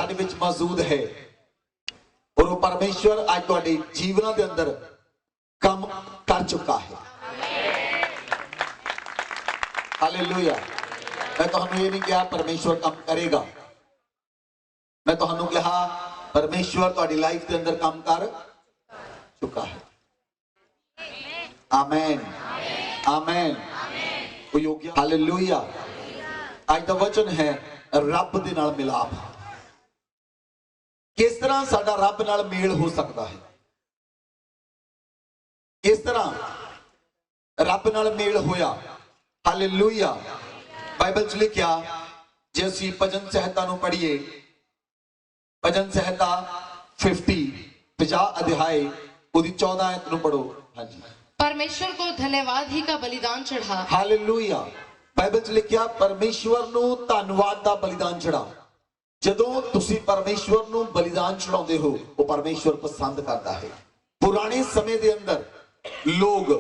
साडे विच मौजूद है और वो परमेश्वर आज तुहाडे जीवनां दे अंदर काम कर चुका है। हालेलुया। मैं तुहानू ये नहीं कहा परमेश्वर काम करेगा, मैं तुहानू कहा परमेश्वर तुहाडी लाइफ के अंदर काम कर चुका है। आमीन आमीन। वो योग्य। हालेलुया। आज का वचन है रब दे नाल मिलाप। किस तरह साडा रब नाल मेल हो सकता है, किस तरह रब नाल मेल होया। हालेलुया। बाइबल च लिखिया जे असीं भजन संहिता नूं पढ़ीए, भजन संहिता 50 अध्याय उदी 14 आयत नूं पढ़ो। हाँ जी। परमेश्वर को धन्यवाद ही का बलिदान चढ़ा। हालेलुया। बाइबल च लिखिया परमेश्वर नूं धन्यवाद दा बलिदान चढ़ा। जदों तुसीं परमेश्वर नूं बलिदान चढ़ाउंदे हो वो परमेश्वर पसंद करता है। पुराने समय दे अंदर लोग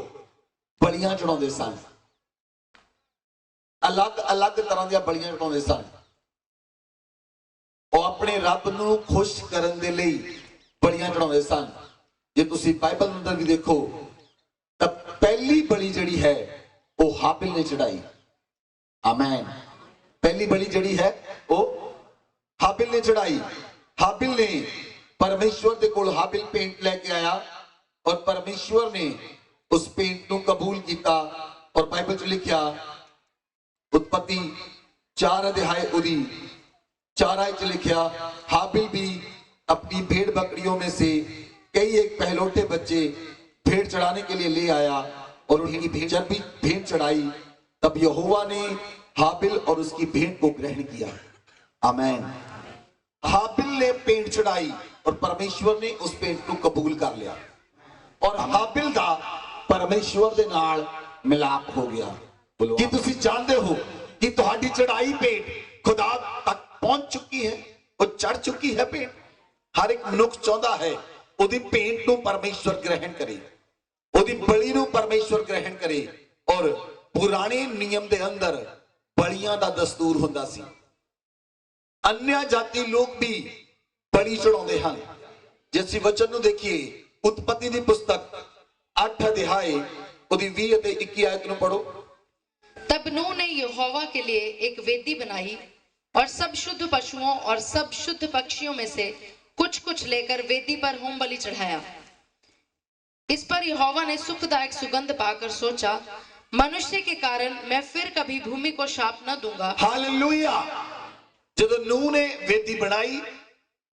बलियां चढ़ाउंदे सन, अलग अलग तरह दी बलियां चढ़ाउंदे सन। वो अपने रब नूं खुश करन दे लई बलियां चढ़ाउंदे सन। जे तुसीं बाइबल अंदर भी देखो तां पहली बलि जिहड़ी है वो हाबिल ने चढ़ाई। आमीन। पहली बलि जिहड़ी है वो हाबिल ने चढ़ाई। हाबिल ने परमेश्वर दे कोल हाबिल पेंट लेके आया और परमेश्वर ने उस पेंट नूं कबूल किया। और बाइबल च लिखिया उत्पत्ति 4 अध्याय उदी 4 आयत लिखिया हाबिल भी अपनी भेड़ बकरियों में से कई एक पहलौठे बच्चे भेड़ चढ़ाने के लिए ले आया और उनकी भेड़ जब भी भेड़ चढ़ाई तब यहोवा ने हाबिल और उसकी भेड़ को ग्रहण किया। आमीन। हाबिल ने पेंट चढ़ाई और परमेश्वर ने उस पेंट को कबूल कर लिया और हाबिल दा परमेश्वर दे नाल मिलाप हो गया। कि तुसी जानते हो कि तुहाडी चढ़ाई पेंट खुदा तक पहुंच चुकी है, वो चढ़ चुकी है पेंट। हर एक मनुख चाहता है उदी पेंट नूं परमेश्वर ग्रहण करे, उदी बलि नूं परमेश्वर ग्रहण करे। और पुराने नियम दे अंदर बलियां दा दस्तूर हुंदा सी। अन्य जाति लोग भी बलि चढ़ाउंदे हन। जे असीं वचन नूं देखिए उत्पत्ति दी पुस्तक 8 अध्याय उदी 20 अते 21 आयत नूं पढ़ो। तब नूह ने यहोवा के लिए एक वेदी बनाई और सब शुद्ध पशुओं और सब शुद्ध पक्षियों में से कुछ कुछ लेकर वेदी पर होम बलि चढ़ाया। इस पर यहोवा ने सुखदायक सुगंध पाकर सोचा, मनुष्य के कारण मैं फिर कभी भूमि को शाप न दूंगा। हालेलुया। जदों नूह ने वेदी बनाई,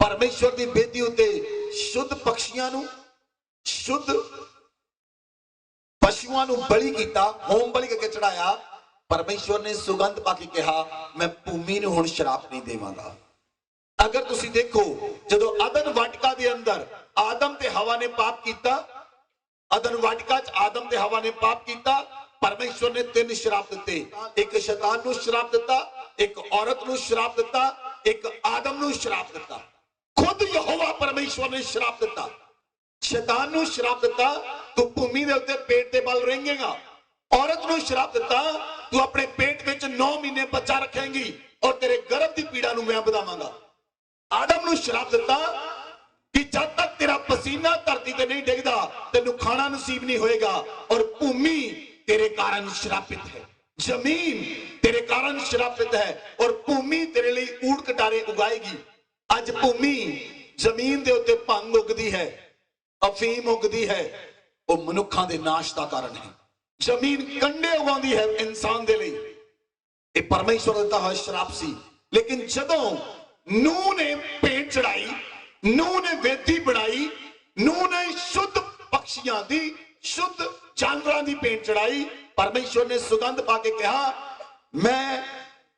परमेश्वर दी वेदी उते शुद्ध पक्षियां नूं शुद्ध पशुआं नूं बलि कीता, होम बलि करके चढ़ाया। परमेश्वर ने सुगंध पाके कहा मैं भूमि नूं हुण श्राप नहीं देवांगा। अगर तुसीं देखो जदों अदन वाटिका दे अंदर आदम ते हवा ने पाप कीता, अदन वाटिका च आदम ते हवा ने पाप कीता, परमेश्वर ने 3 श्राप दिते। एक शैतान नूं श्राप दिता, एक औरत नूं श्राप दिता, एक आदम नूं श्राप दिता। खुद यहोवा परमेश्वर ने श्राप दिता। शैतान नूं श्राप दिता तू भूमि दे उत्ते पेट दे बल रहेंगा। औरत नूं श्राप दिता तू अपने पेट विच 9 महीने बच्चा रखेंगी और तेरे गर्भ की पीड़ा नूं मैं बढ़ावांगा। आदम नूं श्राप दिता कि जब तक तेरा पसीना धरती ते नहीं डिगदा तेनू खाना नसीब नहीं होएगा। और भूमि तेरे कारण श्रापित है, जमीन तेरे कारण श्रापित है और भूमि तेरे लिए ऊट कटारे उगाएगी। अज भूमि जमीन दे उत्ते भंग उगदी है, अफीम उगदी है, वो मनुखां दे नाश दा कारण है। जमीन कंडे उगाउंदी है इंसान दे लिए, ये परमेश्वर दा होया श्राप सी। लेकिन जदों नूह ने भेंट चढ़ाई, नूह ने वेदी बनाई, नूह ने शुद्ध पक्षियां दी शुद्ध जानवरां दी भेंट चढ़ाई, परमेश्वर ने सुगंध पाके कहा मैं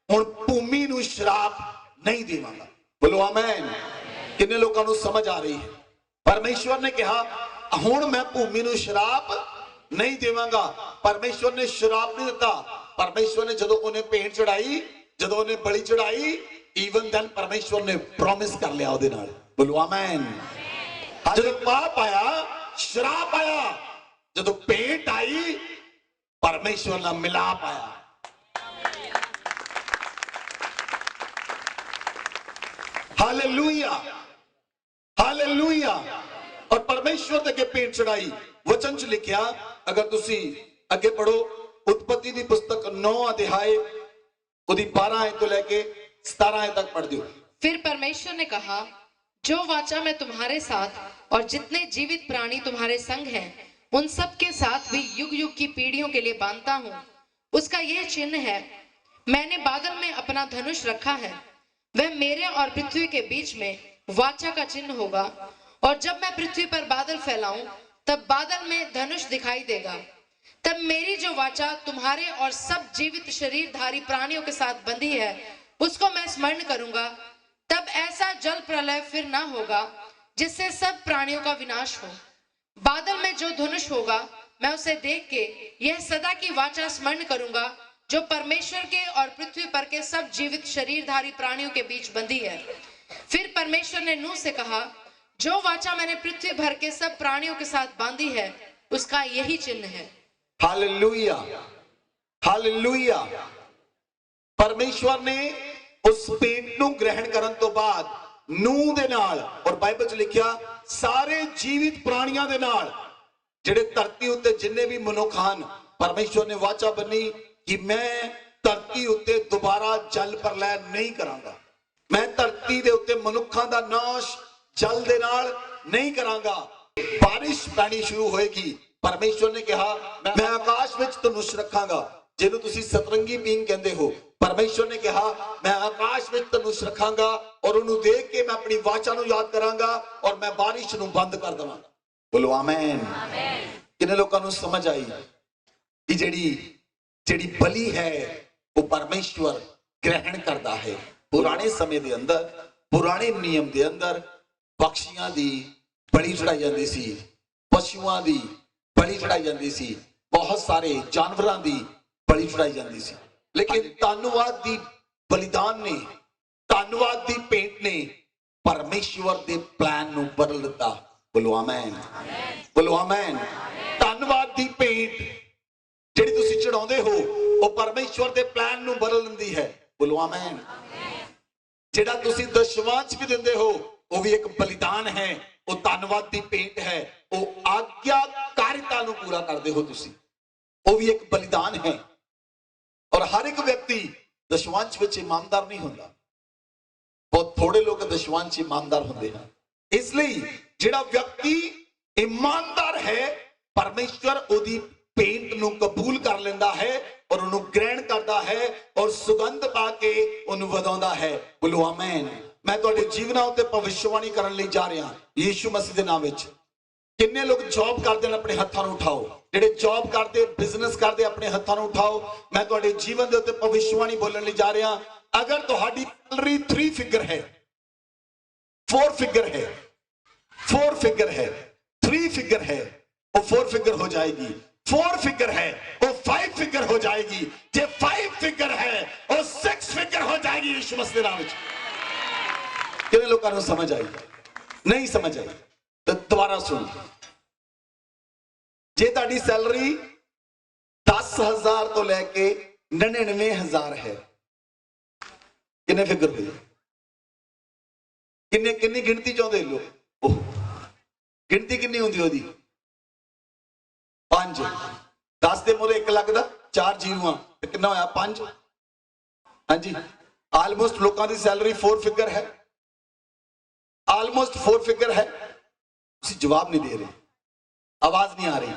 हुण भूमि नूं श्राप नहीं देवांगा। बोलो आमीन। किन्ने लोकां नूं समझ आ रही है? परमेश्वर ने कहा हुण मैं भूमि नूं श्राप नहीं देवांगा। परमेश्वर ने श्राप नहीं दिता। परमेश्वर ने जदों उन्हें भेंट चढ़ाई, जदों उन्हें बलि चढ़ाई, इवन देन परमेश्वर ने प्रॉमिस कर लिया उहदे नाल। बोलो आमीन। जदों पाप आया, श्राप आया, जदों भेंट आई, परमेश्वर नाल मिलाप आया। Hallelujah, hallelujah. और परमेश्वर दे अगे भेंट चढ़ाई। वचन च लिखिया, अगर तुसी अगे पढ़ो, उत्पत्ति दी पुस्तक 9 अध्याय उदी 12 आयत तो लेके 17 आयत तक पढ़ दियो। फिर परमेश्वर ने कहा, जो वाचा मैं तुम्हारे साथ और जितने जीवित प्राणी तुम्हारे संग हैं उन सब के साथ भी युग युग की पीढ़ियों के लिए बांधता हूँ, उसका यह चिन्ह है, मैंने बादल में अपना धनुष रखा है, वह मेरे और पृथ्वी के बीच में वाचा का चिन्ह होगा, और जब मैं पृथ्वी पर बादल फैलाऊं तब बादल में धनुष दिखाई देगा। तब मेरी जो वाचा तुम्हारे और सब जीवित शरीरधारी प्राणियों के साथ बंधी है उसको मैं स्मरण करूंगा। तब ऐसा जल प्रलय फिर ना होगा जिससे सब प्राणियों का विनाश हो। बादल में जो धनुष होगा मैं उसे देख के यह सदा की वाचा स्मरण करूंगा जो परमेश्वर के और पृथ्वी पर के सब जीवित शरीरधारी प्राणियों के बीच बंधी है। फिर परमेश्वर ने नूह से कहा, जो वाचा मैंने पृथ्वी भर के सब प्राणियों के साथ बांधी है उसका यही चिन्ह है। Hallelujah, hallelujah. परमेश्वर ने उस भेंट ਨੂੰ ग्रहण ਕਰਨ ਤੋਂ ਬਾਅਦ ਨੂਹ ਦੇ ਨਾਲ, ਔਰ ਬਾਈਬਲ 'ਚ ਲਿਖਿਆ ਸਾਰੇ ਜੀਵਿਤ ਪ੍ਰਾਣੀਆਂ ਦੇ ਨਾਲ, ਜਿਹੜੇ ਧਰਤੀ ਉੱਤੇ ਜਿੰਨੇ ਵੀ ਮਨੁੱਖ ਹਨ, ਪਰਮੇਸ਼ਵਰ ਨੇ ਵਾਚਾ ਬੰਨੀ ਕਿ ਮੈਂ ਧਰਤੀ ਉੱਤੇ ਦੁਬਾਰਾ ਜਲ ਪ੍ਰਲੈ ਨਹੀਂ ਕਰਾਂਗਾ। ਮੈਂ ਧਰਤੀ ਦੇ ਉੱਤੇ ਮਨੁੱਖਾਂ ਦਾ ਨਾਸ਼ ਜਲ ਦੇ ਨਾਲ ਨਹੀਂ ਕਰਾਂਗਾ। ਬਾਰਿਸ਼ ਪੈਣੀ ਸ਼ੁਰੂ ਹੋਏਗੀ। परमेश्वर ने कहा, मैं आकाश में धनुष रखांगा, जिन्हों तुसी सतरंगी पींग कहते हो। परमेश्वर ने कहा, मैं आकाश में धनुष रखांगा और उन्हें देख के मैं अपनी वाचा नूं याद करांगा और मैं बारिश नूं बंद कर देवांगा। बोलो आमीन। किन्ने लोकां नूं समझ आई कि जेड़ी बलि है वो परमेश्वर ग्रहण करता है। पुराने समय दे अंदर, पुराने नियम दे अंदर पक्षियां दी बलि चढ़ाई जाती सी, पशुआं दी बलि चढ़ाई जाती सी, बहुत सारे जानवरों की बलि चढ़ाई जाती सी। लेकिन धन्यवाद दी बलिदान ने, धन्यवाद दी भेंट ने परमेश्वर दे प्लान नूं बदल दिता। बोलो आमीन, बोलो आमीन। धन्यवाद दी भेंट जिहड़ी तुसीं चढ़ाउंदे हो वो परमेश्वर दे प्लान नूं बदल दिंदी है। बोलो आमीन। जिहड़ा तुसीं दशवांश भी दिंदे हो वो भी एक बलिदान है, वो धन्यवाद दी भेंट है, वो आज्ञाकारिता नूं पूरा करदे हो तुसीं, वो भी एक बलिदान है। और हर एक व्यक्ति दशवांश विच ईमानदार नहीं होंदा, बहुत थोड़े लोग दशवांश ईमानदार होंदे हैं। इसलिए जिहड़ा व्यक्ति ईमानदार है परमेश्वर ओदी भेंट नूं कबूल कर लेंदा है और उन्हों ग्रहण करता है और सुगंध पाके उन्होंने वधाउंदा है। बोलो आमीन। मैं तुहाडे जीवनां उत्ते भविष्यवाणी करन लई जा रहा यीशु मसीह दे नाम विच। किन्ने लोग जॉब करते हैं अपने हत्थां नूं उठाओ, जेडे जॉब करते बिजनेस करते अपने हत्थां नूं उठाओ। मैं तुहाडे जीवन दे उत्ते भविष्यवाणी बोलण लई जा रहा। अगर तुहाडी सैलरी 3 फिगर है, 4 फिगर है, 4 फिगर है, 3 फिगर है, वो 4 फिगर हो जाएगी। 4 फिगर है वो 5 फिगर हो जाएगी। जे 5 फिगर है वो 6 फिगर हो जाएगी यीशु मसीह दे नाम विच। कितने लोगों को समझ आई? नहीं समझ आई तो दोबारा सुन। जे ताड़ी सैलरी 10,000 तो लेके 99,000 है, कितने फिगर हुई? किन्नी गिनती चाहते लोग? गिनती किन्नी होंदी ओदी? 5। 10 दे मोरे 1 लगदा, 4 जीरो कितना होया? 5। हाँ जी, आलमोस्ट लोगों की सैलरी 4 फिगर है, ऑलमोस्ट 4 फिगर है। जवाब नहीं दे रहे, आवाज नहीं आ रही।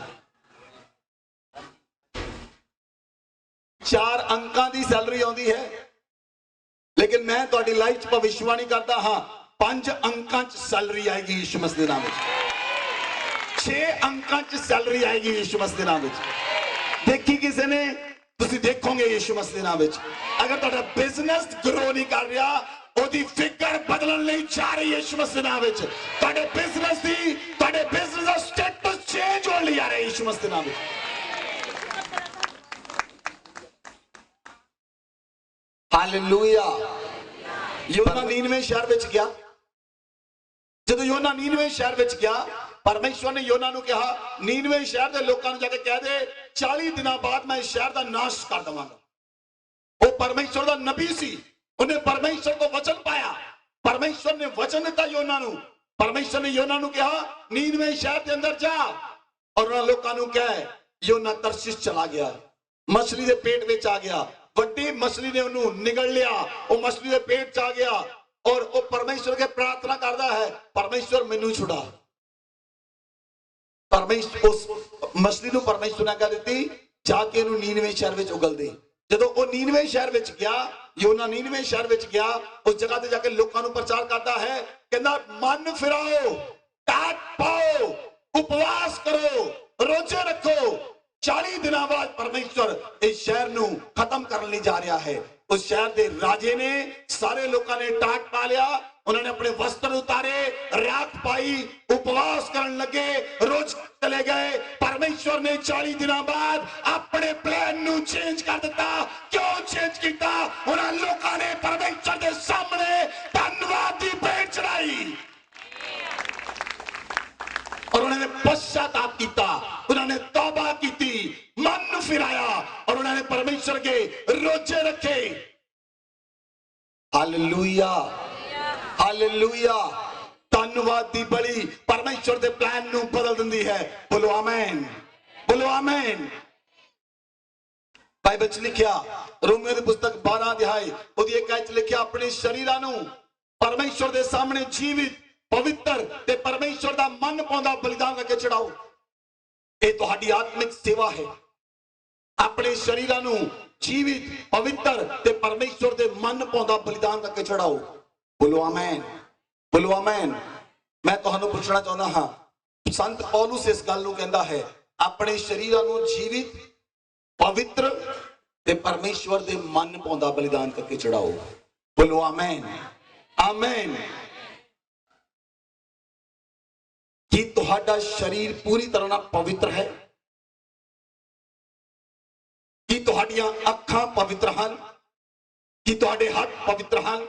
4 अंकां दी सैलरी आउंदी है, लेकिन मैं तुहाडी लाइफ च भविष्यवाणी करता हाँ 5 अंकां च सैलरी आएगी यीशु मसीह दे नाम विच। 6 अंकां च सैलरी आएगी यीशु मसीह दे नाम विच। देखी किसी ने? तुसीं देखोगे यीशु मसीह दे नाम विच। अगर तुहाडा बिजनेस ग्रो नहीं कर रहा, ओदी फिगर बदलण लई जा रही है यीशु मसीह नाम विच। तुहाडे बिजनेस दा स्टेटस चेंज होण लई आ रहा है यीशु मसीह नाम विच। हालेलुया। योना 99वें शहर विच गया। जदों योना 99वें शहर विच गया, परमेश्वर ने योना नूं कहा 99वें शहर दे लोकां नूं जाके कह दे 40 दिनां बाद मैं इस शहर दा नाश कर देवांगा। वो परमेश्वर दा नबी सी, उन्हें परमेश्वर को वचन पाया परमेश्वर ने वचन दिता योना नू, परमेश्वर ने योना नू कहा नीनवे शहर के अंदर जा और उन्होंने लोगों नू कहा। योना तरशीश चला गया, मछली के पेट में आ गया, वड्डी मछली ने उन्होंने निगल लिया, वो मछली के पेट च आ गया और वो परमेश्वर के प्रार्थना करता है, परमेश्वर मैनू छुड़ा। परमेश्वर उस मछली नू परमेश्वर ने कह दी जाके इन्हू नीनवे शहर में उगल दे। जदों वो नीनवे शहर में गया, योना नीनवे शहर में गया, उस जगह ते जाके लोगों को प्रचार करता है, कहना मन फिराओ, टाट पाओ, उपवास करो, रोजे रखो। 40 दिनों बाद परमेश्वर इस शहर नू खत्म करने जा रहा है। उस शहर के राजे ने सारे लोगों ने टाट पा लिया, उन्होंने अपने वस्त्र उतारे, राख पाई, उपवास करने लगे, रोज चले गए। परमेश्वर ने 40 दिनों बाद अपने प्लान नू चेंज कर दिता। क्यों चेंज किया? उन्होंने लोगों ने परमेश्वर के सामने धन्यवाद की भेंट चढ़ाई और उन्होंने पश्चाताप किया, उन्होंने तौबा की, मन फिराया और उन्होंने परमेश्वर के रोजे रखे। Hallelujah, hallelujah. धन्यवाद दी बड़ी परमेश्वर के प्लान नू बदल दिंदी है। बोलो आमीन, बोलो आमीन। बाइबल च लिखिया रोमियो की पुस्तक 12 अध्याय ਉਹਦੀ ਇੱਕ ਆਇਤ ਲਿਖਿਆ ਆਪਣੇ ਸ਼ਰੀਰਾਂ ਨੂੰ परमेश्वर के सामने जीवित पवित्र ते परमेश्वर का मन पाਉਂਦਾ बलिदान करके चढ़ाओ। ये ਤੁਹਾਡੀ आत्मिक सेवा है। अपने शरीरां नू जीवित पवित्र ते परमेश्वर के मन पाਉਂਦਾ बलिदान करके चढ़ाओ। बोलो आमीन, बोलो आमीन। मैं तुहानू पूछना चाहना हाँ, संत पौलुस इस गल नू कहंदा है अपने शरीरां नू जीवित पवित्र ते परमेश्वर के मन पाਉਂਦਾ बलिदान करके चढ़ाओ। बोलो आमीन, आमीन। कि तुहाडा शरीर पूरी तरह ना पवित्र है? कि तुहाडियां अखां पवित्र हैं? कि तुहाडे हाथ पवित्र हैं?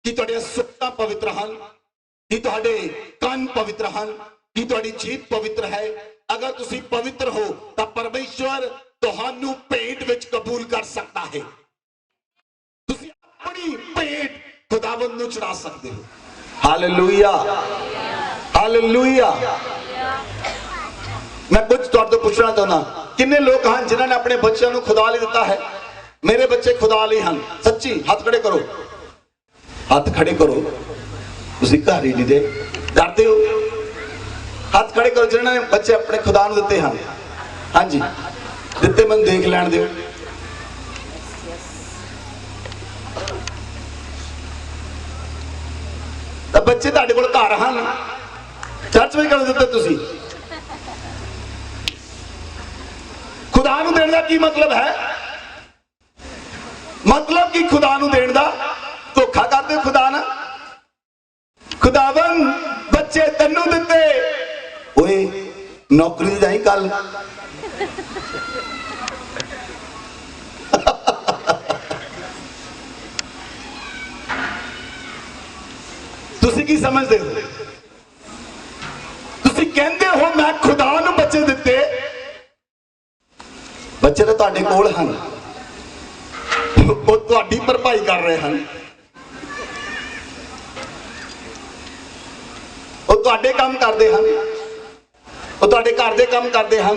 कि तुहाडे सुक्ता पवित्र हैं? कि तुहाडे कान पवित्र हैं? कि तुहाडी जीभ पवित्र है? अगर तुसी पवित्र हो तो परमेश्वर तुहानू भेंट विच कबूल कर सकता है। तुसी अपनी भेंट खुदावंद नू चढ़ा सकते हो। Hallelujah, hallelujah. मैं कुछ तुहाडे तो पूछना चाहना, किन्ने लोग हैं जिन्होंने अपने बच्चों को खुदा ले दिता है? मेरे बच्चे खुदा ले हैं, सच्ची? हाथ खड़े करो, हाथ खड़े करो। तुसी घर ही नहीं दे डरते हो? हाथ खड़े करो जिन्होंने बच्चे अपने खुदा को दिते हैं। हाँ जी, दिते मैं देख लैन दो। तो बच्चे तुहाडे कोल घर हैं, चर्च में कर दिते तुसी। खुदा नू देने का की मतलब है? मतलब कि खुदा नू देने का धोखा करते खुदा ना। खुदावन बच्चे तन्नू दिते, ओए नौकरी जाई कल। तुसी की समझते हो? तुसी कहते हो मैं खुदा नू बच्चे दिते, बच्चे तो तुहाडे कोल हैं, वो तुहाडी भरपाई कर रहे हैं, वो तुहाडे काम करते हैं, वो तुहाडे घर दे काम करते हैं।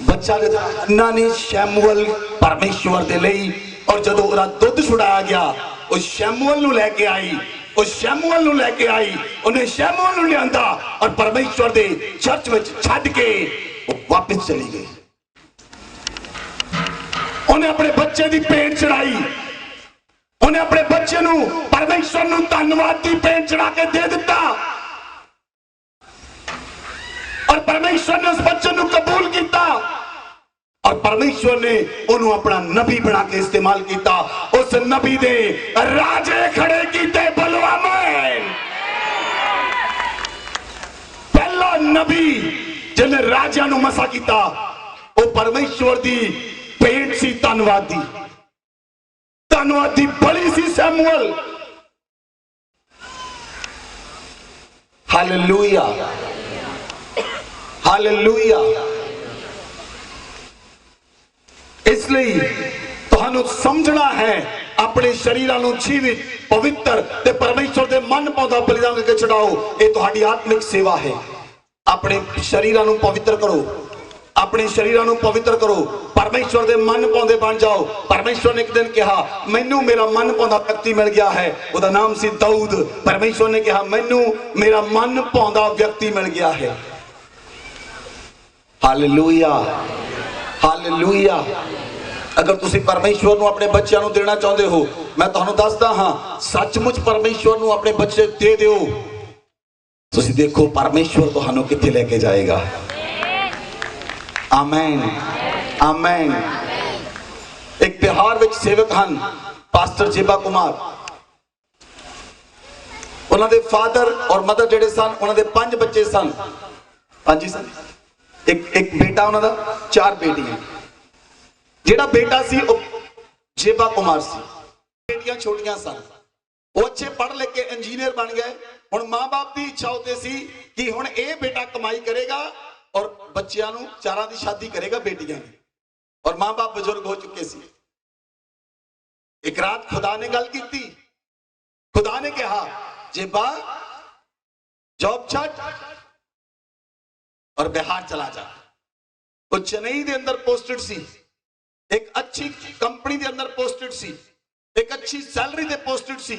बच्चा ने शैमुअल परमेश्वर दे लई, और जदों उहदा दुध छुड़ाया गया उस शैमुअल नू लेके आई, उस शैमुअल नू लेके आई, उन्हें शैमुअल नू लियांदा और परमेश्वर दे चर्च विच छड्ड के वापस चली गई। उन्हें अपने बच्चे की भेंट चढ़ाई, उन्हें अपने बच्चे नू परमेश्वर नू धन्यवाद की भेंट चढ़ा के दे दिता और परमेश्वर ने उस बच्चे नू कबूल किया और परमेश्वर ने उन्होंने अपना नबी बना के इस्तेमाल किया। उस नबी दे राजे खड़े किए। बोलो आमीन। पहला नबी जिन्हें राजा नू मसा किया वो परमेश्वर दी भेंट सी, धन्यवादी बड़ी सी शैमुअल। Hallelujah, hallelujah. इसलिए तुहानू समझना है अपने शरीरां नूं जीवित पवित्र ते परमेश्वर दे मन पाउंदा बलिदान करके चढ़ाओ। ये तुहाडी आत्मिक सेवा है। अपने शरीरां नूं पवित्र करो, अपने शरीरां नूं पवित्र करो, परमेश्वर दे मन पाउंदे बन जाओ। परमेश्वर ने एक दिन कहा मैनू मेरा मन पाउंदा व्यक्ति मिल गया है, उसका नाम सी दाऊद। परमेश्वर ने कहा मैनू मेरा मन पाउंदा व्यक्ति मिल गया है। Hallelujah, hallelujah. अगर तुसी परमेश्वर नूं अपने बच्चों नूं देना चाहते हो, मैं तुहानूं दसदा हां, सचमुच परमेश्वर नूं अपने बच्चे दे दिओ। तुसी देखो परमेश्वर तुहानूं कित्थे लेके जाएगा। आमीन, आमीन। एक बिहार विच सेवक हन पास्टर जेबा कुमार। उन्होंने फादर और मदर जेडे सन, उन्होंने 5 बच्चे सन, 5 ही सन। एक बेटा उन्होंने, 4 बेटियां। जेड़ा बेटा सी जेबा कुमार सी, बेटियां छोटियां सन। वो अच्छे पढ़ लिख के इंजीनियर बन गए। हुण मां बाप की इच्छा होती सी कि हुण ये बेटा कमाई करेगा और बच्चियां नूं 4 की शादी करेगा, बेटियां की। और मां बाप बुजुर्ग हो चुके सी। एक रात खुदा ने गल की, खुदा ने कहा जेबा जॉब छड़ और बिहार चला जा। वो चेन्नई के अंदर पोस्टेड सी, एक अच्छी कंपनी के अंदर पोस्टेड सी, एक अच्छी सैलरी ते पोस्टेड सी।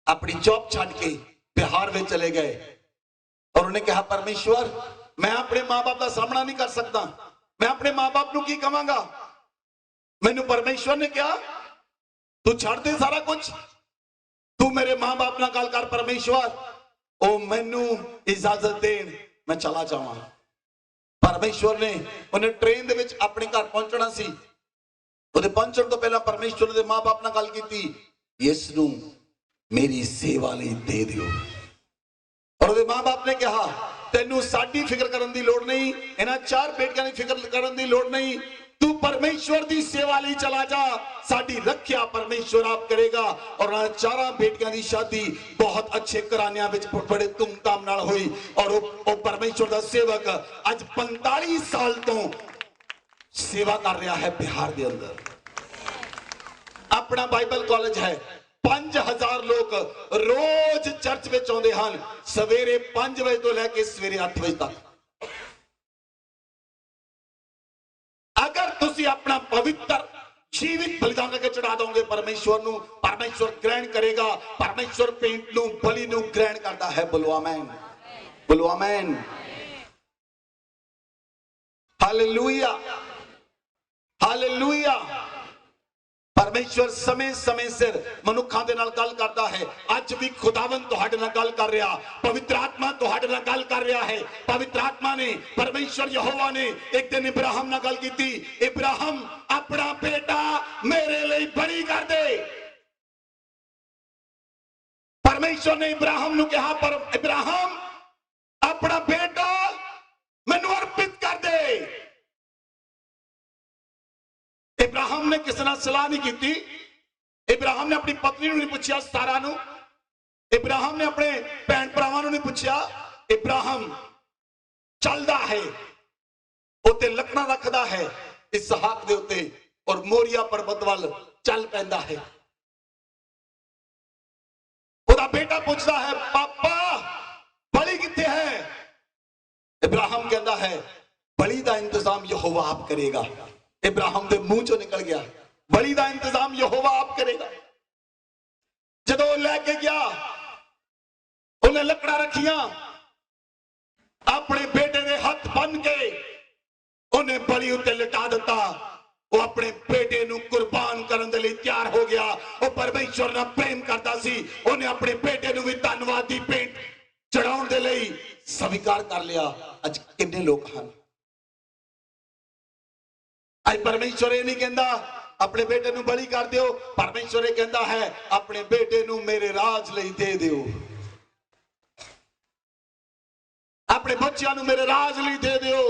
अपनी जॉब छड़ के बिहार में चले गए और उन्हें कहा परमेश्वर मैं अपने मां बाप का सामना नहीं कर सकता, मैं अपने मां बाप को की कहांगा। मैनू परमेश्वर ने कहा तू छड़ दे सारा कुछ, तू मेरे मां बाप नाल गल कर परमेश्वर, ओ मैनू इजाजत देन मैं चला जावां। परमेश्वर ने उन्हें ट्रेन दे विच अपने घर पहुंचना सी। उहदे पहुंचण तो पहला परमेश्वर दे मां बाप नाल गल कीती, इस नूं मेरी सेवा लई दे दिओ। और उहदे मां बाप ने कहा तेनू साडी फिक्र करन दी लोड़ नहीं, इन्हां 4 बेटियां दी फिक्र करन दी लोड़ नहीं, तू परमेश्वर दी सेवा लई चला जा, साडी रखिया परमेश्वर आप करेगा। और 4 बेटियां दी शादी बहुत अच्छे घरानियां विच बड़े धूमधाम नाल हुई। और वो परमेश्वर दा सेवक अज 45 साल तो सेवा कर रहा है बिहार के अंदर। अपना बाइबल कॉलेज है, 5000 लोग रोज चर्च में आते हैं, सवेरे 5 बजे तो लेके सवेरे 8 बजे तक। अगर तुसी अपना पवित्र जीवित बलिदान करके चढ़ा दोगे परमेश्वर नू, परमेश्वर ग्रहण करेगा। परमेश्वर पेंट नू बलि नू ग्रहण करता है। बोलो आमीन, बोलो आमीन, हालेलुया, हालेलुया। परमेश्वर समय समय सिर मनुखों के नाल गल करता है। अज भी खुदावन तुहाडे नाल गल कर रहा, पवित्र आत्मा तुहाडे नाल गल कर रहा है। पवित्र आत्मा ने, परमेश्वर यहोवा ने एक दिन इब्राहिम नाल गल कीती, इब्राहिम अपना बेटा मेरे लिए बलि कर दे। परमेश्वर ने इब्राहिम नू कहा पर इब्राहिम अपना बेटा मैनू अर्पित कर दे। इब्राहिम ने किसी नाल सलाह नहीं की। इब्राहिम ने अपनी पत्नी नू नहीं पूछा, सारा नू। इब्राहिम ने अपने भैन भरावां नू नहीं पूछा। इब्राहिम चलदा है, उत्ते लकड़ा रखदा है इसहाक दे उत्ते और मोरिया पर्वत वाल चल पैंदा है। ओदा बेटा पूछता है पापा बलि कित्थे है? इब्राहिम कहता है बलि दा इंतजाम यहोवा आप करेगा। इब्राहिम के मुंह चो निकल गया बलि का इंतजाम यहोवा आप करेगा। जदों लैके गया उन्हें लकड़ा रखिया, अपने बेटे के हाथ बन के उन्हें बलि उत्ते लिटा दिता। वो अपने बेटे नू कुर्बान करने के लिए तैयार हो गया। वो परमेश्वर नाल प्रेम करता सी, उन्हें अपने बेटे नू भी धन्यवाद दी भेंट चढ़ाउण दे लई स्वीकार कर लिया। अज कितने लोग हैं, आज परमेश्वर ये नहीं कहता अपने बेटे नू बलि कर दियो, परमेश्वर ये कहता है अपने बेटे नू मेरे राज लई दे दियो, अपने बच्चों नू मेरे राज लई दे दियो।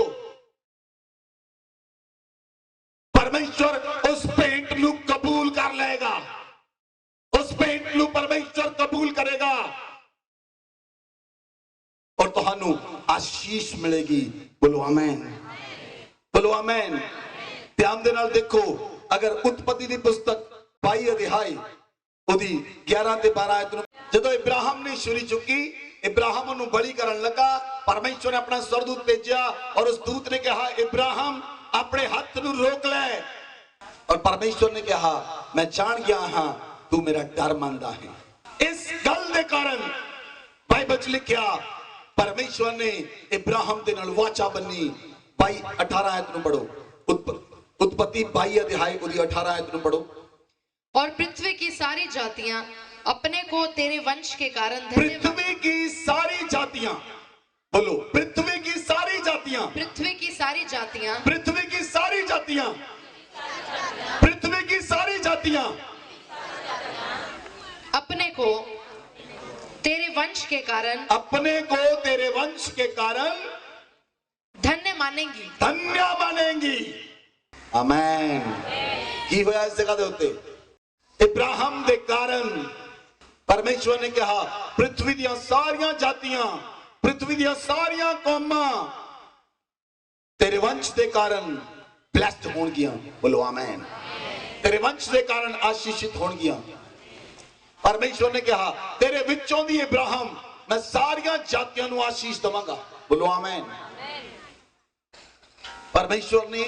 परमेश्वर उस भेंट नू कबूल कर लेगा, उस भेंट नू परमेश्वर कबूल करेगा और तुहानू आशीष मिलेगी। बोलो आमीन, बोलो आमीन। ध्यान दे नाल देखो, अगर उत्पत्ति की पुस्तक 22 अध्याय ਉਹਦੀ 11 ਤੇ 12 ਆਇਤ ਨੂੰ ਜਦੋਂ ਇਬਰਾਹਿਮ ਨੇ ਛੁਰੀ ਚੁੱਕੀ ਇਬਰਾਹਿਮ ਉਹਨੂੰ ਬਲੀ ਕਰਨ ਲੱਗਾ ਪਰਮੇਸ਼ਵਰ ਨੇ ਆਪਣਾ ਸਰਦੂਤ ਭੇਜਿਆ ਔਰ ਉਸ ਦੂਤ ਨੇ ਕਿਹਾ ਇਬਰਾਹਿਮ ਆਪਣੇ ਹੱਥ ਨੂੰ ਰੋਕ ਲੈ ਔਰ ਪਰਮੇਸ਼ਵਰ ਨੇ ਕਿਹਾ ਮੈਂ ਜਾਣ ਗਿਆ ਹਾਂ ਤੂੰ ਮੇਰਾ ਡਰ ਮੰਨਦਾ ਹੈ ਇਸ ਗੱਲ ਦੇ ਕਾਰਨ ਬਾਈਬਲ 'ਚ ਲਿਖਿਆ ਪਰਮੇਸ਼ਵਰ ਨੇ ਇਬਰਾਹਿਮ ਦੇ ਨਾਲ ਵਾਚਾ ਬੰਨੀ 22 18 ਆਇਤ ਨੂੰ ਪੜੋ उत्पत्ति 22 अध्याय ਉਹਦੀ 18 आयत ਨੂੰ पढ़ो और पृथ्वी की सारी जातियां अपने को तेरे वंश के कारण पृथ्वी की सारी जातियां बोलो पृथ्वी की सारी जातियां पृथ्वी की सारी जातियां पृथ्वी की सारी जातियां पृथ्वी की सारी जातियां अपने को तेरे वंश के कारण अपने को तेरे वंश के कारण धन्य मानेंगी आमेन की होया इस जगह दे उत्ते इब्राहिम दे कारण परमेश्वर ने कहा पृथ्वी दियां सारियां जातियां पृथ्वी दियां सारियां कौमां तेरे वंश दे कारण ब्लेस्ड होणगियां बोलो आमेन तेरे वंश दे कारण आशीषित होणगियां परमेश्वर ने कहा तेरे विचों दी इब्राहिम मैं सारियां जातियां नु आशीष दवांगा बोलो आमेन परमेश्वर ने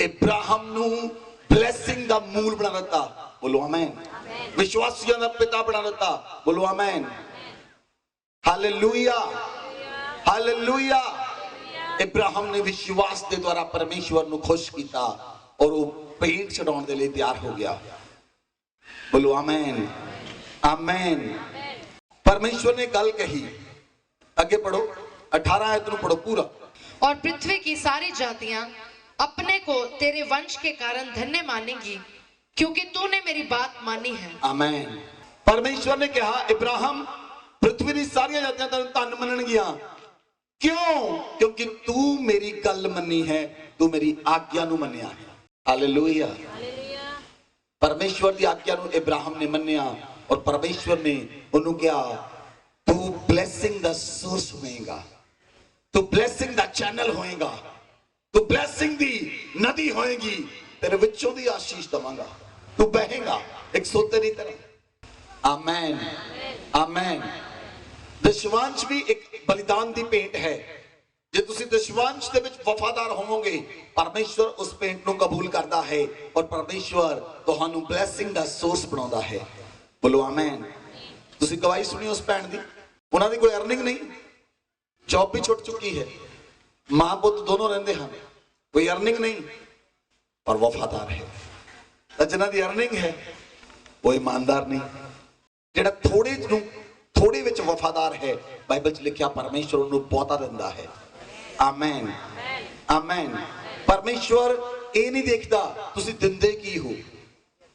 इब्राहिम नु ब्लेसिंग दा मूल बना दिता बोलो आमेन विश्वासियों दा पिता बना दिता बोलो आमेन हालेलुया हालेलुया इब्राहिम ने विश्वास के द्वारा परमेश्वर नु खुश किया और वो भेंट चढ़ाने के लिए तैयार हो गया बोलो आमेन आमेन परमेश्वर ने गल कही आगे पढ़ो 18 आयत नु पढ़ो पूरा और पृथ्वी की सारी जातियां अपने को तेरे वंश के कारण धन्य मानेंगी क्योंकि तूने मेरी बात मानी है आमेन परमेश्वर ने कहा इब्राहिम पृथ्वी की सारी जातियां तेरे धन मनणगियां क्यों क्योंकि तू मेरी गल मन्नी है तू मेरी आज्ञा नु मन्निया है हालेलुया परमेश्वर की आज्ञा नु इब्राहिम ने मन्निया और परमेश्वर ने उन्होंने कहा तू ब्लेसिंग दा सोर्स होएगा तू ब्लेसिंग दा चैनल होएगा तू ब्लेसिंग दी नदी होएगी तेरे विचों दी आशीष दवांगा तू बहेगा एक सोते की तरह आमेन आमेन दशवांश भी एक बलिदान दी भेंट है जे तुसी दशवांश दे विच वफादार होवोगे परमेश्वर उस भेंट नु कबूल करता है और परमेश्वर तुहानू ब्लेसिंग दा सोर्स बनाउंदा है बोलो आमेन तुसी गवाही सुनी उस भैन दी उन्हां दी कोई अर्निंग नहीं जॉब भी छुट चुकी है मां पुत दोनों रहंदे हैं कोई अर्निंग नहीं और वफादार है जिन्हां दी अर्निंग है वो ईमानदार नहीं जेड़ा थोड़े विच वफादार है बाइबल च लिखिया परमेश्वर उन्हें बहुता दिंदा है आमेन आमेन परमेश्वर ये नहीं देखता तुसी दिंदे की हो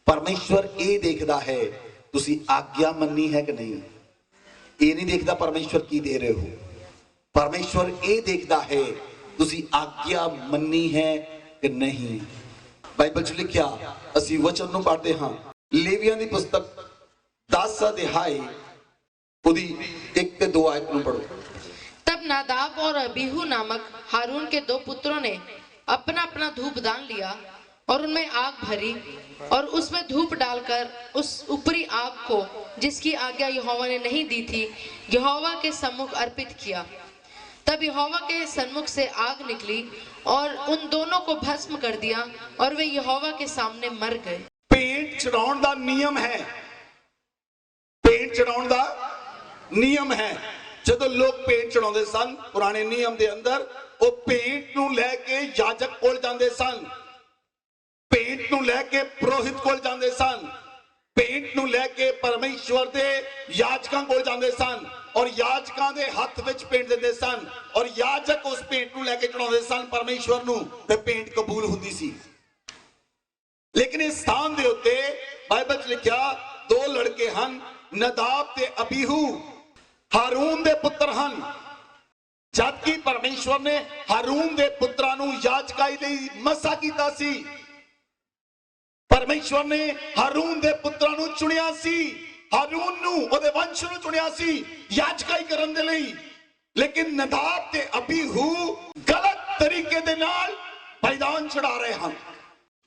परमेश्वर ये देखता है तुसी आज्ञा मन्नी है कि नहीं ये नहीं देखता परमेश्वर की दे रहे हो परमेश्वर ये देखता है तुसी आज्ञा मन्नी है कि नहीं बाइबल च लिखिया असी वचन नु पढ़ते हां लेवियां दी पुस्तक 10 अध्याय उदी 1 ते 2 आयत नु पढ़ो तब नादाब और अबीहू नामक हारून के दो पुत्रों ने अपना अपना धूपदान लिया और उनमें आग भरी और उसमें धूप डालकर उस ऊपरी आग को जिसकी आज्ञा यहोवा ने नहीं दी थी यहोवा के सम्मुख अर्पित किया तब यहोवा के सन्मुख से आग निकली और उन दोनों को भस्म कर दिया और वे यहोवा के सामने मर गए भेंट चढ़ाउण दा नियम है भेंट चढ़ाउण दा नियम है जदों लोग भेंट चढ़ाउंदे सन पुराने नियम दे अंदर वो भेंट नूं लैके याजक कोल जांदे सन भेंट नूं लैके पुरोहित कोल जांदे सन भेंट नूं लैके परमेश्वर दे याजकां कोल जांदे सन और याजकां दे हथ विच भेंट दिंदे सन और याजक उस भेंट नूं लैके चढ़ाउंदे सन परमेश्वर नूं ते भेंट कबूल हुंदी सी लेकिन इस स्थान दे उत्ते बाइबल च लिखिया दो लड़के हन नदाब ते अबीहू हारून दे पुत्र हन जबकि परमेश्वर ने हारून दे पुत्रां नूं याजकाई लई मसा कीता सी परमेश्वर ने हारून दे पुत्रां नूं चुनिया सी हारून नूं ओदे वंश नूं चुनिया सी याजकाई करन दे लई लेकिन नदाब ते अबीहू गलत तरीके दे नाल बलिदान चढ़ा रहे हन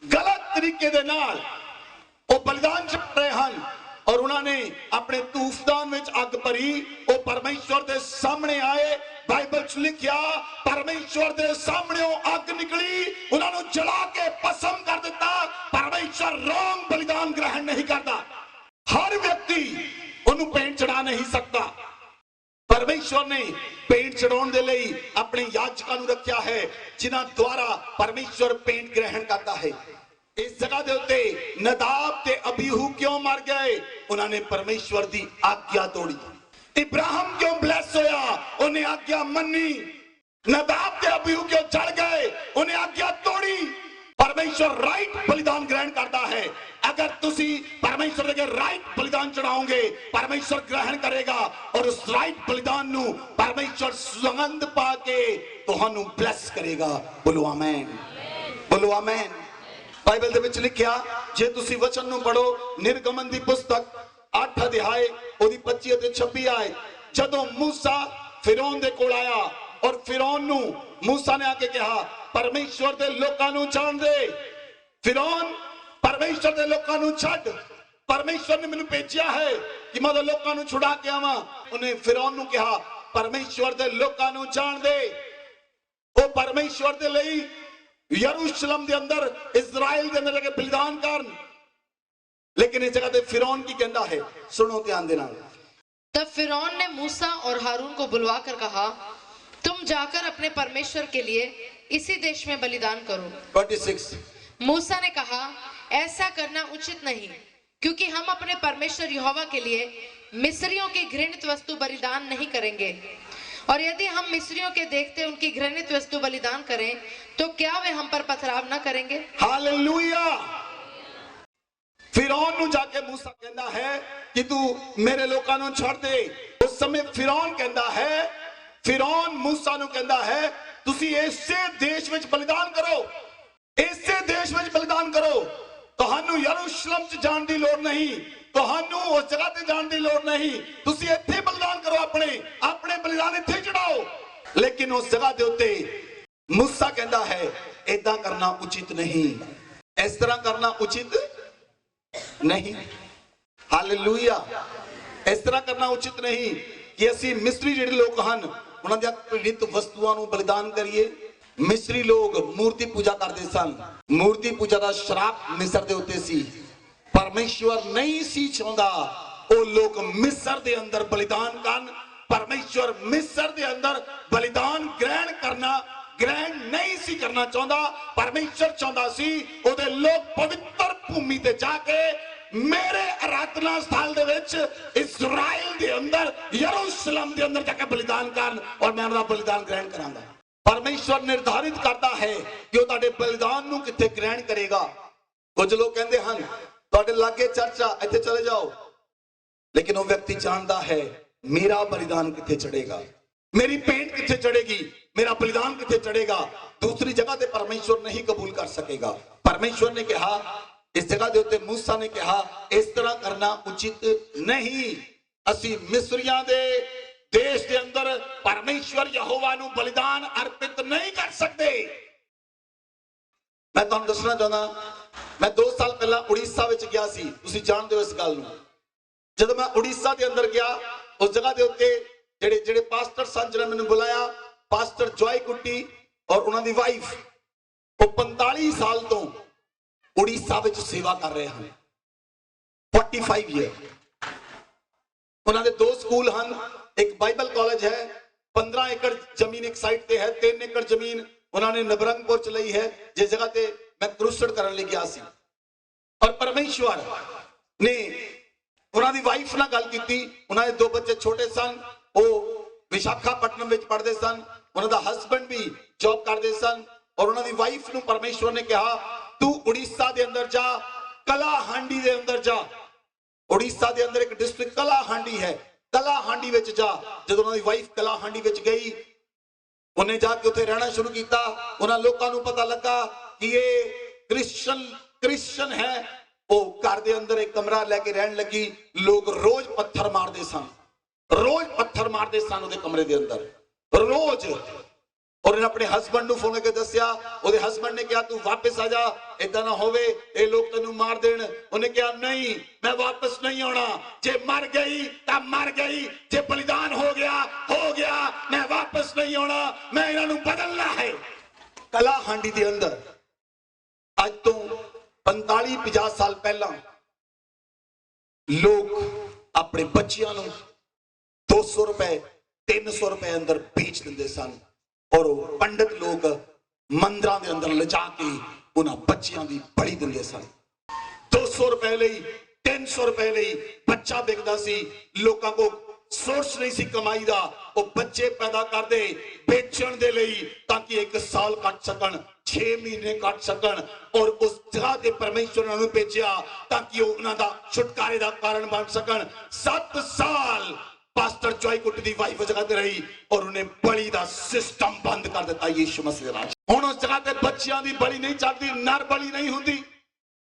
गलत तरीके दे नाल ਉਹ बलिदान चढ़ रहे हैं और उन्होंने अपने तूफदान में अग भरी वो परमेश्वर के सामने आए बाइबल च लिखिया परमेश्वर के सामने अग निकली उन्होंने जला के भस्म कर दिता परमेश्वर रोंग बलिदान ग्रहण नहीं करता हर व्यक्ति उन्हें भेंट चढ़ा नहीं सकता परमेश्वर ने भेंट चढ़ाने दे लई अपने याजकां नूं रखिया है जिन्हां द्वारा परमेश्वर भेंट ग्रहण करता है इस जगह दे उत्ते नदाब ते अबीहू क्यों मर गए उन्होंने परमेश्वर दी आज्ञा तोड़ी इब्राहिम क्यों ब्लेस होया उन्हें आज्ञा मन्नी नदाब ते अबीहू क्यों जल गए उन्हें आज्ञा तोड़ी परमेश्वर राइट बलिदान ग्रहण करता है अगर तुसी परमेश्वर के राइट बलिदान चढ़ाओगे परमेश्वर ग्रहण करेगा और उस राइट बलिदान नू परमेश्वर सुगंध पाके तुहानू ब्लेस करेगा बोलो आमीन बोलो आमीन बाइबल दे विच लिखिया जे तुसी वचन नू पढ़ो निर्गमन दी पुस्तक 8 अध्याय ओदी 25 ते 26 आए जदों मूसा फिरौन दे कोल आया और फिरौन नू मूसा ने आके कहा परमेश्वर दे लोकां नू जान दे फिरौन परमेश्वर दे लोकां नू छड्ड परमेश्वर ने मैनू भेजिया है कि मैं लोकां नू छुड़ा के आवां उन्हें फिरौन नू कहा परमेश्वर दे लोकां नू जान दे ओ परमेश्वर दे लई यरूशलेम के अंदर इजराइल के अंदर लगे बलिदान करन लेकिन इस जगह पे फिरौन की कहता है सुनो ध्यान देना तब फिरौन ने मूसा और हारून को बुलवाकर कहा तुम जाकर अपने परमेश्वर के लिए इसी देश में बलिदान करो 26 मूसा ने कहा ऐसा करना उचित नहीं क्योंकि हम अपने परमेश्वर यहोवा के लिए मिस्रियों की घृणित वस्तु बलिदान नहीं करेंगे और यदि हम मिस्रियों के देखते उनकी घृणित वस्तु बलिदान करें तो क्या वे हम पर पथराव न करेंगे हालेलुया फिरौन नु जाके मूसा कहता है कि तू मेरे लोकां नु छोड़ दे उस समय फिरौन कहता है फिरौन मूसा नु कहता है तुसी ऐसे देश विच बलिदान करो ऐसे देश विच बलिदान करो तुहानू यरूशलेम च जाण दी लोड़ नहीं तुहानू उस जगह ते जाण दी लोड़ नहीं तुसी इत्थे बलिदान करो अपने अपने बलिदान इत्थे चढ़ाओ लेकिन उस जगह दे उत्ते मूसा कहता है ऐदा करना उचित नहीं इस तरह करना उचित नहीं हालेलुया इस तरह करना उचित नहीं कि असी मिस्री जिहड़े लोग हन उन्हां दी घृणित वस्तुआं नूं बलिदान करिए मिस्री लोग मूर्ति पूजा करते सन मूर्ति पूजा का श्राप मिस्र दे उत्ते सी परमेश्वर नहीं सी चाहता वो लोग मिस्र दे अंदर बलिदान करन परमेश्वर मिस्र दे अंदर बलिदान ग्रहण नहीं सी करना चाहता परमेश्वर चाहता सी ओदे लोग पवित्र भूमि ते जाके मेरे आराधना स्थल दे विच इजराइल दे अंदर यरूशलेम दे अंदर जाके बलिदान करन और मैं उनका बलिदान ग्रहण करांगा परमेश्वर निर्धारित करता है कि वो तुहाडे बलिदान नूं कित्थे ग्रहण करेगा कुछ लोग कहते हैं तुहाडे लागे चर्चा इत्थे चले जाओ लेकिन वो व्यक्ति जानता है मेरा बलिदान कित्थे चढ़ेगा मेरी भेंट कित्थे चढ़ेगी मेरा बलिदान कित्थे चढ़ेगा दूसरी जगह पे परमेश्वर नहीं कबूल कर सकेगा परमेश्वर ने कहा इस जगह दे उत्ते मूसा ने कहा इस तरह करना उचित नहीं असी मिस्रियां दे देश के अंदर परमेश्वर यहोवा नू बलिदान अर्पित नहीं कर सकते मैं तुहानू दसना चाहना मैं 2 साल पहला उड़ीसा विच गया सी तुसी जानदे हो इस गल नू जब मैं उड़ीसा के अंदर गया उस जगह के उत्ते जेड़े जेड़े पास्टर सन जिन्होंने मैंने बुलाया पास्टर जॉय कुट्टी और उन्हां दी वाइफ वो 45 साल तो उड़ीसा विच सेवा कर रहे हैं 45 ईयर उन्हां दे 2 स्कूल हन एक बाइबल कॉलेज है 15 एकड़ जमीन एक साइड पे है 3 एकड़ जमीन उन्होंने नबरंगपुर च लई है जिस जगह पे मैं क्रूसेड करने लगी गया सी और परमेश्वर ने उन्होंने वाइफ नाल गल कीती उन्होंने 2 बच्चे छोटे सन वो विशाखापट्टनम विच पढ़दे सन उन्होंने हस्बैंड भी जॉब करते सन और उन्होंने वाइफ नूं परमेश्वर ने कहा तू उड़ीसा दे अंदर जा कलाहांडी दे अंदर जा उड़ीसा दे अंदर एक डिस्ट्रिक्ट कलाहांडी है कलाहांडी विच जा जब उन्होंने वाइफ कलाहांडी विच गई उन्हें जाके उत्थे रहना शुरू किया उन्होंने लोगों को पता लगा कि ये क्रिश्चियन है वो घर दे अंदर एक कमरा लेके रहन लगी लोग रोज पत्थर मारते सन उहदे कमरे दे अंदर रोज और उन्हें अपने हस्बैंड ਨੂੰ ਫੋਨ ਕਰਕੇ ਦੱਸਿਆ ਉਹਦੇ ਹਸਬੈਂਡ ਨੇ ਕਿਹਾ ਤੂੰ ਵਾਪਸ ਆ ਜਾ ਇਦਾਂ ਨਾ ਹੋਵੇ ਇਹ ਲੋਕ ਤੈਨੂੰ ਮਾਰ ਦੇਣ ਉਹਨੇ ਕਿਹਾ ਨਹੀਂ ਮੈਂ ਵਾਪਸ ਨਹੀਂ ਆਉਣਾ ਜੇ ਮਰ ਗਈ ਤਾਂ ਮਰ ਗਈ ਜੇ ਬਲੀਦਾਨ ਹੋ ਗਿਆ ਮੈਂ ਵਾਪਸ ਨਹੀਂ ਆਉਣਾ ਮੈਂ ਇਹਨਾਂ ਨੂੰ ਬਦਲਣਾ ਹੈ ਕਲਾ ਹਾਂਡੀ ਦੇ ਅੰਦਰ ਅੱਜ ਤੋਂ 45-50 ਸਾਲ ਪਹਿਲਾਂ ਲੋਕ ਆਪਣੇ ਬੱਚਿਆਂ ਨੂੰ 200 ਰੁਪਏ 300 ਰੁਪਏ ਅੰਦਰ ਵੇਚ ਦਿੰਦੇ ਸਨ और पंडित लोग मंदिरों के अंदर ले जाके उन्हां बच्चियां दी बलि दिंदे सन 200 रुपए लई 300 रुपए लई बच्चा बिकदा सी लोकां को सोर्स नहीं सी कमाई दा वो बच्चे पैदा करदे बेचण दे लई ताकि 1 साल कट सकन 6 महीने कट सकन और उस जगह ते परमेश्वर ने उन्हें भेजिया ताकि उन्हां दा छुटकारे दा कारण बन सकन 7 साल पास्टर जॉयकुट दी वाइफ जगह ते रही और उन्हें बलि दा सिस्टम बंद कर दिता यीशु मसीह दे राज हुण उस जगह ते बच्चियां दी बलि नहीं चलदी नर बलि नहीं हुंदी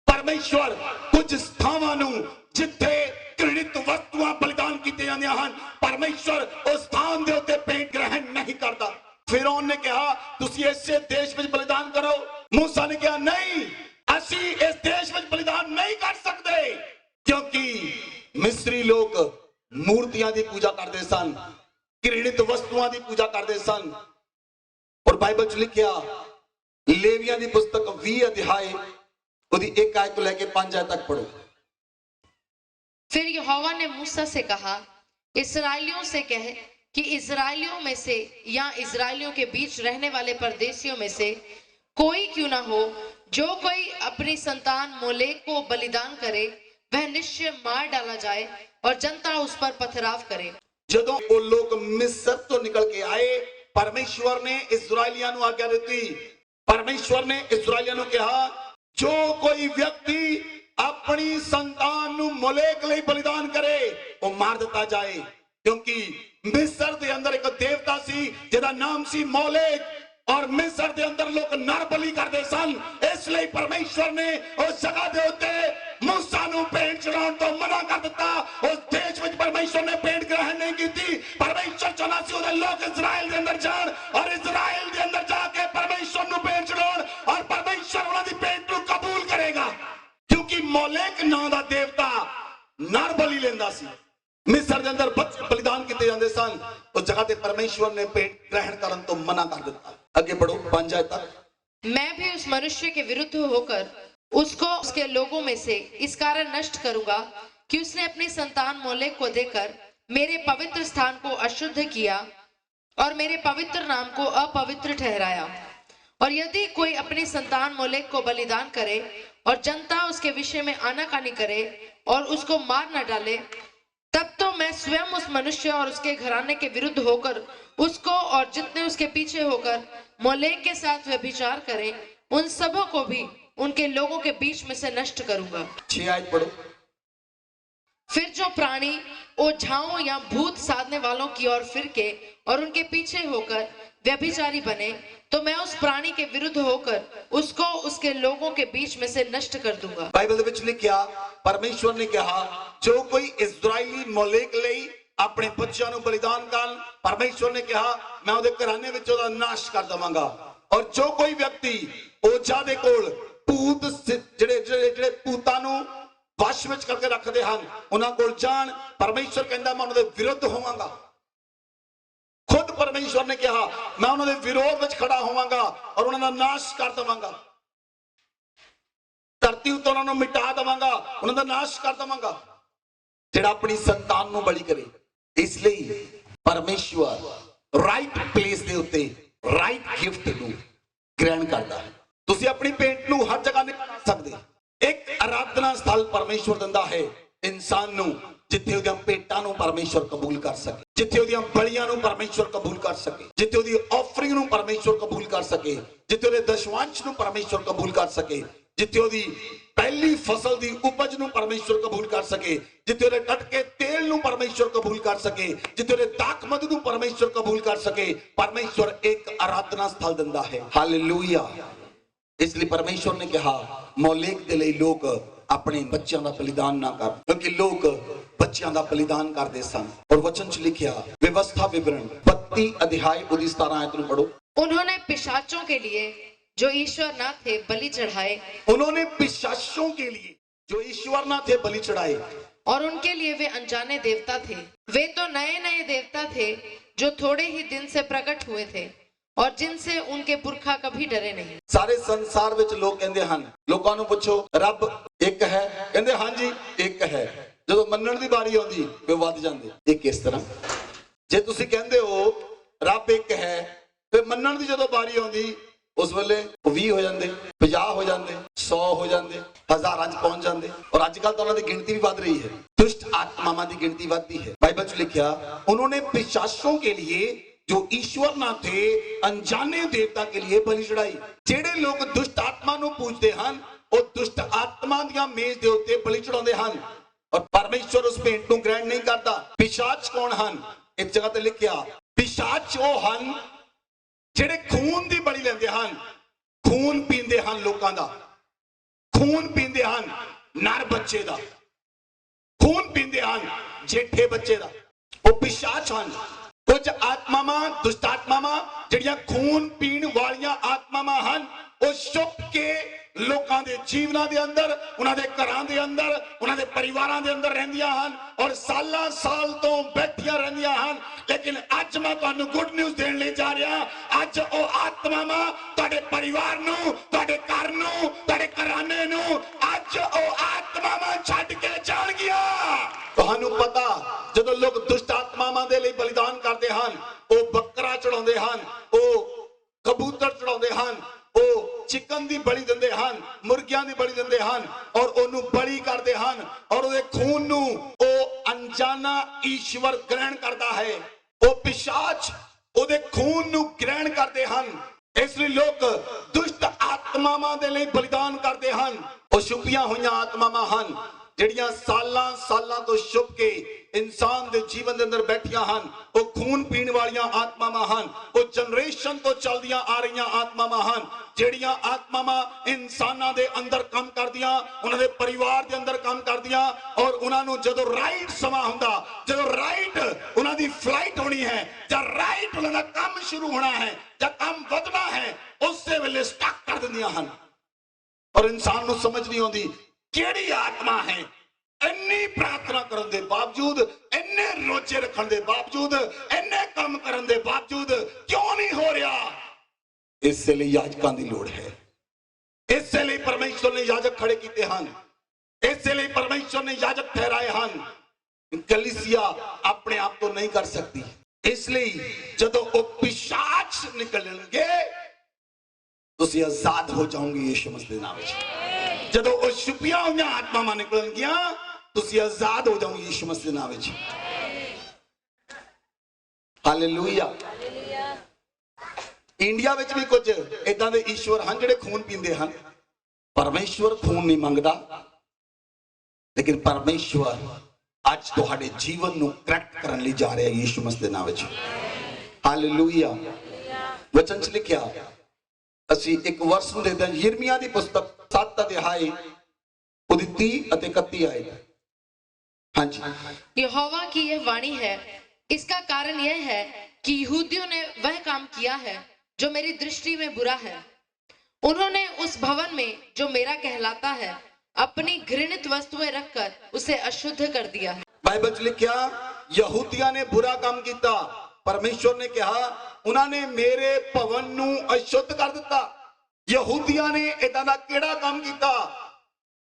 परमेश्वर कुछ स्थावां नूं जिथे घृणित वस्तुआं बलिदान कीते जांदियां हन परमेश्वर उस स्थान दे उत्ते भेंट ग्रहण नहीं करदा फिरौन ने कहा तुसी इसे देश विच बलिदान करो मूसा ने कहा नहीं असी इस देश विच बलिदान नहीं कर सकदे क्योंकि मिस्री लोग मूर्तियां की पूजा करते सन घृणित वस्तुओं की पूजा करते सन और बाइबल च लिखिया लेवियां की पुस्तक 20 अध्याय उसकी 1 आयत तो लेके 5 आयत तक पढ़ो फिर यहोवा ने मूसा से कहा इस्राएलियों से कह कि इस्राएलियों में से या इस्राएलियों के बीच रहने वाले परदेशियों में से कोई क्यों ना हो जो कोई अपनी संतान मोलेक को बलिदान करे वह निश्चय मार डाला जाए और जनता उस पर पथराव करे जदों वो लोग मिस्र तो निकल के आए परमेश्वर ने इस्राएलियों को आज्ञा दी परमेश्वर ने इस्राएलियों को कहा जो कोई व्यक्ति अपनी संतान नु मोलेक लई बलिदान करे वो मार दिता जाए क्योंकि मिस्र के अंदर एक देवता सी जिहदा नाम सी मोलेक और मिस्र के अंदर लोग नर बलि करते सन इसलिए परमेश्वर ने उस जगह के उत्ते मूसा नूं भेंट चढ़ाउण तो मना कर दिता उस देश में परमेश्वर ने भेंट ग्रहण नहीं की थी परमेश्वर चाहता सी उहदे लोग इजराइल के अंदर जाण और इजराइल के अंदर जाके परमेश्वर नूं भेंट चढ़ाउण और परमेश्वर उन्हां दी भेंट नूं कबूल करेगा क्योंकि मोलेक नाम दा देवता नर बलि लेंदा सी मिस्र के अंदर बलिदान किए जाते सन उस जगह ते परमेश्वर ने भेंट ग्रहण करन तो मना कर दिता आगे बढ़ो 5 आयत तक मैं भी उस मनुष्य के विरुद्ध होकर उसको उसके लोगों में से इस कारण नष्ट करूंगा कि उसने अपनी संतान मोलेक को देकर मेरे पवित्र स्थान को अशुद्ध किया और मेरे पवित्र नाम को अपवित्र ठहराया और यदि कोई अपनी संतान मोलेक को बलिदान करे और जनता उसके विषय में आनाकानी करे और उसको मार न डाले तब तो मैं स्वयं उस मनुष्य और उसके घराने के विरुद्ध होकर उसको और जितने उसके पीछे होकर मोलेक के साथ व्यभिचार करें उन सबों को भी उनके लोगों के बीच में से नष्ट करूंगा 6 आयत पढ़ो फिर जो प्राणी ओझाओं या भूत साधने वालों की ओर फिर के और उनके पीछे होकर व्यभिचारी बने तो मैं उस प्राणी के विरुद्ध होकर उसको उसके लोगों के बीच में से नष्ट कर दूंगा बाइबल दे विच लिखिया परमेश्वर ने कहा जो कोई इजराइली मोलेक लई अपने बच्चों को बलिदान कर परमेश्वर ने कहा मैं उहदे घराने विच उहदा नाश कर देवांगा और जो कोई व्यक्ति ओझा दे कोल भूत ਜਿਹੜੇ ਭੂਤਾਂ ਨੂੰ ਵਸ਼ ਵਿੱਚ ਕਰਕੇ ਰੱਖਦੇ ਹਨ ਉਹਨਾਂ ਕੋਲ ਜਾਣ परमेश्वर ਕਹਿੰਦਾ ਮੈਂ ਉਹਨਾਂ ਦੇ ਵਿਰੁੱਧ ਹੋਵਾਂਗਾ खुद परमेश्वर ने कहा मैं उन्होंने विरोध में खड़ा होवांगा और उन्होंने नाश कर देवांगा धरती उत्ते उन्होंने मिटा देवांगा उन्होंने नाश कर देवांगा जेड़ा अपनी संतान नूं बलि करे इसलिए परमेश्वर राइट प्लेस दे उत्ते राइट गिफ्ट नूं ग्रहण करदा है तुसीं अपनी भेंट नूं हर जगह नहीं कर सकदे एक आराधना स्थल परमेश्वर दिंदा है इंसान नूं जिथे उहदियां भेंटां नूं परमेश्वर कबूल कर सके जिथे उहदियां बलियां नूं परमेश्वर कबूल कर सके जिथे उहदी ऑफरिंग नूं परमेश्वर कबूल कर सके जिथे उहदे दशवांश नूं परमेश्वर कबूल कर सके जिथे उहदी पहली फसल दी उपज नूं परमेश्वर कबूल कर सके जिथे उहदे टटके तेल नूं परमेश्वर कबूल कर सके जिथे उहदे दाखमद नूं परमेश्वर कबूल कर सके परमेश्वर एक आराधना स्थल दिंदा है हालेलुया इसलिए परमेश्वर ने कहा मौलेक दे लई लोग अपने बच्चों का बलिदान ना कर क्योंकि लोग बच्चों का बलिदान करते सन और वचन च लिखिया व्यवस्था विवरण 32 अध्याय 17 आयत नूं पढ़ो उन्होंने पिशाचों के लिए जो ईश्वर न थे बलि चढ़ाए, उन्होंने पिशाचों के लिए जो ईश्वर ना थे बलि चढ़ाए, और उनके लिए वे अनजाने देवता थे। वे तो नए नए देवता थे जो थोड़े ही दिन से प्रकट हुए थे और जिनसे उनके पुरखा कभी डरे नहीं। ਸਾਰੇ ਸੰਸਾਰ ਵਿੱਚ ਲੋਕ ਕਹਿੰਦੇ ਹਨ, ਲੋਕਾਂ ਨੂੰ ਪੁੱਛੋ ਰੱਬ ਇੱਕ ਹੈ, ਕਹਿੰਦੇ ਹਾਂਜੀ ਇੱਕ ਹੈ। ਜਦੋਂ ਮੰਨਣ ਦੀ ਵਾਰੀ ਆਉਂਦੀ ਵੇ ਵੱਧ ਜਾਂਦੇ। ਇਹ ਕਿਸ ਤਰ੍ਹਾਂ? ਜੇ ਤੁਸੀਂ ਕਹਿੰਦੇ ਹੋ ਰੱਬ ਇੱਕ ਹੈ ਤੇ ਮੰਨਣ ਦੀ ਜਦੋਂ ਵਾਰੀ ਆਉਂਦੀ ਉਸ ਵੇਲੇ 20 ਹੋ ਜਾਂਦੇ, 50 ਹੋ ਜਾਂਦੇ, 100 ਹੋ ਜਾਂਦੇ, ਹਜ਼ਾਰਾਂ 'ਚ ਪਹੁੰਚ ਜਾਂਦੇ। ਔਰ ਅੱਜ ਕੱਲ ਤਾਂ ਉਹਨਾਂ ਦੀ ਗਿਣਤੀ ਵੀ ਵੱਧ ਰਹੀ ਹੈ, ਦੁਸ਼ਟ आत्माओं की गिनती बढ़ती है। बाइबल में लिखा उन्होंने पिशाचों के लिए जो ईश्वर ना थे अनजाने देवता के लिए बलि चढ़ाई। जेड़े लोग दुष्ट आत्मा ਨੂੰ पूजते ਹਨ ਉਹ दुष्ट आत्मा ਦੀਆਂ ਮੇਜ਼ ਦੇ ਉੱਤੇ ਬਲੀ ਚੜਾਉਂਦੇ ਹਨ और परमेश्वर उस भेंट ਨੂੰ ਗ੍ਰਹਿਣ ਨਹੀਂ ਕਰਦਾ। ਪਿਸ਼ਾਚ ਕੌਣ ਹਨ? ਇੱਕ ਜਗ੍ਹਾ ਤੇ ਲਿਖਿਆ ਪਿਸ਼ਾਚ ਉਹ ਹਨ ਜਿਹੜੇ ਖੂਨ ਦੀ ਬਲੀ ਲੈਂਦੇ ਹਨ, ਖੂਨ ਪੀਂਦੇ ਹਨ, ਲੋਕਾਂ ਦਾ ਖੂਨ ਪੀਂਦੇ ਹਨ, ਨਰ ਬੱਚੇ ਦਾ खून पींदे हैं, जेठे बच्चे दा। वो पिशाच हैं। कुछ आत्मावां, दुष्ट आत्मावां जिहड़ियां खून पीण वालियां आत्मावां हैं, वो छुप के लोकां दे जीवनां दे अंदर, उन्हां दे घरां दे अंदर, उन्हां दे परिवारां दे अंदर रहिंदियां हैं और सालां साल तो बैठियां रहिंदियां हैं। लेकिन अज मैं तुहानू गुड न्यूज़ देण लई जा रहा। अज ओ आत्मावां तुहाडे परिवार नू, तुहाडे घर नू, तुहाडे घराने नू अज ओ आत्मावां छड्ड के जाणगियां। तुहानू पता जदों लोग दुष्ट आत्मावां दे लई बलिदान करदे हैं, ओ बकरा चढ़ाउंदे हैं, ओ कबूतर चढ़ाउंदे हैं, ओ चिकन दी बलि दिंदे हैं, मुर्गियां दी बलि दिंदे हैं और ओनू बलि करदे हैं और ओदे खून नू ओ अनजाना ईश्वर ग्रहण करदा है। ओ पिशाच ओदे खून नू ग्रहण करदे हैं। इसलिए लोग दुष्ट आत्मावां दे लई बलिदान करदे हैं। ओ छुपियां होईयां आत्मावां हैं ਜਿਹੜੀਆਂ ਸਾਲਾਂ ਸਾਲਾਂ ਤੋਂ ਛੁਪ ਕੇ ਇਨਸਾਨ ਦੇ ਜੀਵਨ ਦੇ ਅੰਦਰ ਬੈਠੀਆਂ ਹਨ। ਉਹ ਖੂਨ ਪੀਣ ਵਾਲੀਆਂ ਆਤਮਾਵਾਂ ਹਨ। ਉਹ ਜਨਰੇਸ਼ਨ ਤੋਂ ਚੱਲਦੀਆਂ ਆ ਰਹੀਆਂ ਆਤਮਾਵਾਂ ਹਨ, ਜਿਹੜੀਆਂ ਆਤਮਾਵਾਂ ਇਨਸਾਨਾਂ ਦੇ ਅੰਦਰ ਕੰਮ ਕਰਦੀਆਂ, ਉਹਨਾਂ ਦੇ ਪਰਿਵਾਰ ਦੇ ਅੰਦਰ ਕੰਮ ਕਰਦੀਆਂ ਔਰ ਉਹਨਾਂ ਨੂੰ ਜਦੋਂ ਰਾਈਟ ਸਮਾਂ ਹੁੰਦਾ, ਜਦੋਂ ਰਾਈਟ ਉਹਨਾਂ ਦੀ ਫਲਾਈਟ ਹੋਣੀ ਹੈ ਜਾਂ ਰਾਈਟ ਉਹਨਾਂ ਦਾ ਕੰਮ ਸ਼ੁਰੂ ਹੋਣਾ ਹੈ ਜਾਂ ਕੰਮ ਵਧਣਾ ਹੈ, ਉਸੇ ਵੇਲੇ ਸਟਕ ਕਰ ਦਿੰਦੀਆਂ ਹਨ। ਔਰ ਇਨਸਾਨ ਨੂੰ ਸਮਝ ਨਹੀਂ ਆਉਂਦੀ ਕਿਹੜੀ ਆਤਮਾ ਹੈ ਇੰਨੀ ਪ੍ਰਾਰਥਨਾ ਕਰਨ ਦੇ ਬਾਵਜੂਦ, ਇੰਨੇ ਰੋਜ਼ੇ ਰੱਖਣ ਦੇ ਬਾਵਜੂਦ, ਇੰਨੇ ਕੰਮ ਕਰਨ ਦੇ ਬਾਵਜੂਦ ਕਿਉਂ ਨਹੀਂ ਹੋ ਰਿਹਾ। ਇਸੇ ਲਈ ਯਾਜਕਾਂ ਦੀ ਲੋੜ ਹੈ। ਇਸੇ ਲਈ ਪਰਮੇਸ਼ਵਰ ਨੇ ਯਾਜਕ ਖੜੇ ਕੀਤੇ ਹਨ। ਇਸੇ ਲਈ ਪਰਮੇਸ਼ਵਰ ਨੇ ਯਾਜਕ ਠਹਿਰਾਏ ਹਨ। ਕਲੀਸਿਆ ਆਪਣੇ ਆਪ ਤੋਂ ਨਹੀਂ ਕਰ ਸਕਦੀ। ਇਸ ਲਈ ਜਦੋਂ ਉਹ ਪਿਸ਼ਾਚ ਨਿਕਲਣਗੇ ਤੁਸੀਂ ਆਜ਼ਾਦ ਹੋ ਜਾਓਗੇ ਯਿਸੂ ਮਸੀਹ ਦੇ ਨਾਮ ਵਿੱਚ। ਜਦੋਂ ਉਹ ਛੁਪੀਆਂ ਹੋਈਆਂ ਆਤਮਾਵਾਂ ਨਿਕਲਣਗੀਆਂ ਤੁਸੀਂ ਆਜ਼ਾਦ ਹੋ ਜਾਓਗੇ ਯਿਸੂ ਮਸੀਹ ਦੇ ਨਾਮ ਵਿੱਚ। ਹਾਲੇਲੂਇਆ। ਇੰਡੀਆ ਵਿੱਚ ਵੀ ਕੁਝ ਇਦਾਂ ਦੇ ਈਸ਼ਵਰ ਹਨ ਜਿਹੜੇ ਖੂਨ ਪੀਂਦੇ ਹਨ। ਪਰਮੇਸ਼ਵਰ ਖੂਨ ਨਹੀਂ ਮੰਗਦਾ, ਲੇਕਿਨ ਪਰਮੇਸ਼ਵਰ ਅੱਜ ਤੁਹਾਡੇ ਜੀਵਨ ਨੂੰ ਕਰੈਕਟ ਕਰਨ ਲਈ ਜਾ ਰਿਹਾ ਹੈ ਯਿਸੂ ਮਸੀਹ ਦੇ ਨਾਮ ਵਿੱਚ। ਹਾਲੇਲੂਇਆ। ਵਚਨ 'ਚ ਲਿਖਿਆ ਅਸੀਂ ਇੱਕ ਵਰਸ ਨੂੰ ਦੇਖਦੇ ਹਾਂ, ਯਿਰਮੀਆ ਦੀ ਪੁਸਤਕ 7 ਅਧਿਆਇ ਉਹਦੀ 30 ਅਤੇ 31 ਆਇਤ। ਹਾਂਜੀ। यहोवा की यह वाणी है, इसका कारण यह है कि यहूदियों ने वह काम किया है जो मेरी दृष्टि में बुरा है। उन्होंने उस भवन में जो मेरा कहलाता है अपनी घृणित वस्तुएं रखकर उसे अशुद्ध कर दिया है। बाइबल च लिखिया यहूदिया ने बुरा काम किया। परमेश्वर ने कहा उन्होंने मेरे भवन नू अशुद्ध कर दिता। यहूदिया ने इदां दा किहड़ा काम किया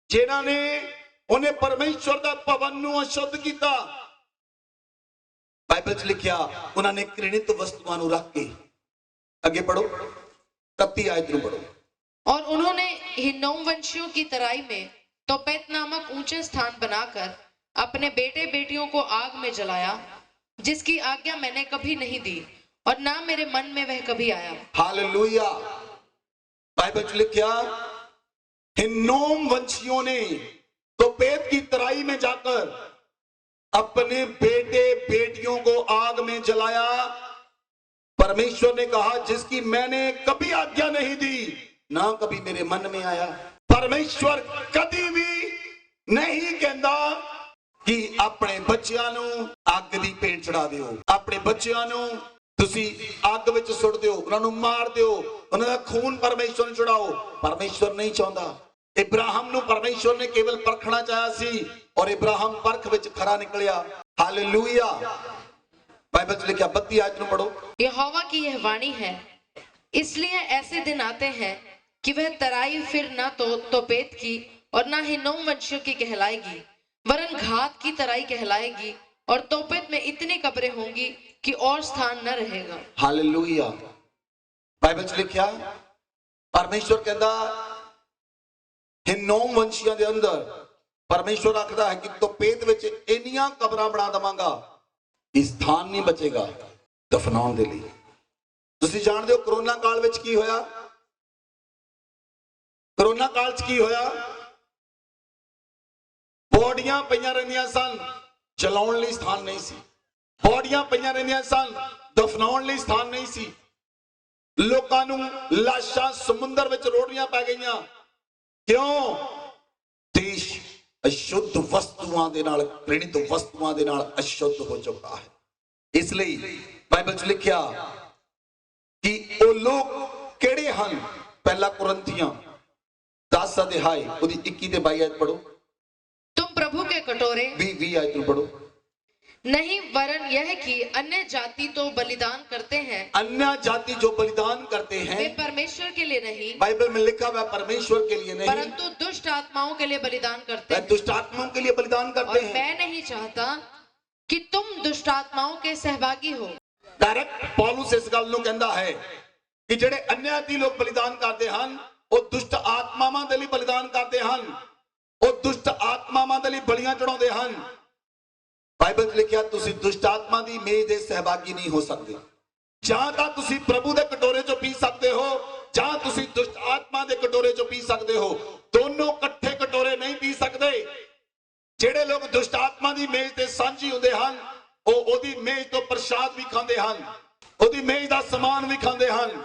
जिन्हां ने उन्हें परमेश्वर दा भवन नू अशुद्ध किया। बाइबल च लिखिया उन्होंने घृणित वस्तुआं नू रख के, आगे पढ़ो 31 आयत नू पढ़ो। और उन्होंने हिन्नोम वंशियों की तराई में तोपेत नामक ऊंचे स्थान बनाकर अपने बेटे बेटियों को आग में जलाया, जिसकी आज्ञा मैंने कभी नहीं दी और ना मेरे मन में वह कभी आया। हालेलुया। बाइबल च लिखा हिन्नोम वंशियों ने तोपेत की तराई में जाकर अपने बेटे बेटियों को आग में जलाया। परमेश्वर ने कहा जिसकी मैंने कभी आज्ञा नहीं दी ना कभी मेरे मन में आया। परमेश्वर कभी भी नहीं कहता कि अपने बच्चों नू अग दी भेंट चढ़ा दिओ, अपने बच्चों नू ਤੁਸੀਂ ਅੱਗ ਵਿੱਚ ਸੁੱਟ ਦਿਓ, ਉਹਨਾਂ ਨੂੰ ਮਾਰ ਦਿਓ, ਉਹਨਾਂ ਦਾ ਖੂਨ ਪਰਮੇਸ਼ਵਰ ਨੂੰ ਚੜਾਓ। ਪਰਮੇਸ਼ਵਰ ਨਹੀਂ ਚਾਹੁੰਦਾ। ਇਬਰਾਹਿਮ ਨੂੰ ਪਰਮੇਸ਼ਵਰ ਨੇ ਕੇਵਲ ਪਰਖਣਾ ਚਾਹਿਆ ਸੀ ਔਰ ਇਬਰਾਹਿਮ ਪਰਖ ਵਿੱਚ ਖਰਾ ਨਿਕਲਿਆ। ਹਾਲੇਲੂਇਆ। बाइबल च लिखा 32 आयत ਨੂੰ पढ़ो। यहोवा की यह वाणी है, इसलिए ऐसे दिन आते हैं कि वह तराई फिर न तो तोपेत की और न ही 9 वंशियों की कहलाएगी, वरन घात की तराई कहलाएगी, और तोपेत में इतनी कब्रें होंगी कि और स्थान न रहेगा। हालेलुया। बाइबल च लिखा परमेश्वर कहता है 9 वंशियों के अंदर परमेश्वर आखदा है कि तोपेत विच इन्नियां कबरां बना दवांगा, स्थान नहीं बचेगा दफनाउण दे लई। तुसीं जाणदे हो कोरोना काल विच की होया? कोरोना काल च की होया? बॉडियां पईयां रहिंदियां सन, चलाउण लई स्थान नहीं सी। बॉडियां पईयां रहिंदियां सन, दफनाउण लई स्थान नहीं सी। लोकां नूं लाशां समुंदर विच रोड़ियां पै गईयां। क्यों? देश अशुद्ध वस्तुआं दे नाल, घृणित वस्तुआं दे नाल अशुद्ध हो चुका है। इसलिए बाइबल च लिखिया कि वो लोग किहड़े हन? पहला कुरिन्थियां 10 अध्याय उहदी 21 ते 22 आयत पढ़ो। तुम प्रभु के कटोरे 20 आयत पढ़ो। नहीं, वरन यह कि अन्य जाति तो बलिदान करते हैं, अन्य जाति जो बलिदान करते हैं वे परमेश्वर के लिए नहीं, बाइबल में लिखा हुआ परमेश्वर के लिए नहीं, परंतु दुष्ट आत्माओं के लिए बलिदान करते वे हैं। दुष्ट आत्माओं के लिए बलिदान करते और हैं। मैं नहीं चाहता कि तुम दुष्ट आत्माओं के सहभागी हो। डायरेक्ट पौलुस इस गल नूं कहंदा है कि ਜਿਹੜੇ अन्याती लोग बलिदान करते ਹਨ ਉਹ ਦੁਸ਼ਟ ਆਤਮਾਵਾਂ ਦੇ ਲਈ बलिदान करते ਹਨ, ਉਹ ਦੁਸ਼ਟ ਆਤਮਾਵਾਂ ਦੇ ਲਈ ਬਲੀਆਂ ਚੜਾਉਂਦੇ ਹਨ। ਬਾਈਬਲ 'ਚ ਲਿਖਿਆ ਤੁਸੀਂ ਦੁਸ਼ਟ ਆਤਮਾ ਦੀ ਮੇਜ਼ ਦੇ ਸਹਿਭਾਗੀ ਨਹੀਂ ਹੋ ਸਕਦੇ। ਜਾਂ ਤਾਂ ਤੁਸੀਂ ਪ੍ਰਭੂ ਦੇ ਕਟੋਰੇ 'ਚੋਂ ਪੀ ਸਕਦੇ ਹੋ, ਜਾਂ ਤੁਸੀਂ ਦੁਸ਼ਟ ਆਤਮਾ ਦੇ ਕਟੋਰੇ 'ਚੋਂ ਪੀ ਸਕਦੇ ਹੋ। ਦੋਨੋਂ ਇਕੱਠੇ ਕਟੋਰੇ ਨਹੀਂ ਪੀ ਸਕਦੇ। ਜਿਹੜੇ ਲੋਕ ਦੁਸ਼ਟ ਆਤਮਾ ਦੀ ਮੇਜ਼ ਤੇ ਸਾਂਝੀ ਹੁੰਦੇ ਹਨ ਉਹ ਉਹਦੀ ਮੇਜ਼ ਤੋਂ ਪ੍ਰਸ਼ਾਦ ਵੀ ਖਾਂਦੇ ਹਨ, ਉਹਦੀ ਮੇਜ਼ ਦਾ ਸਮਾਨ ਵੀ ਖਾਂਦੇ ਹਨ।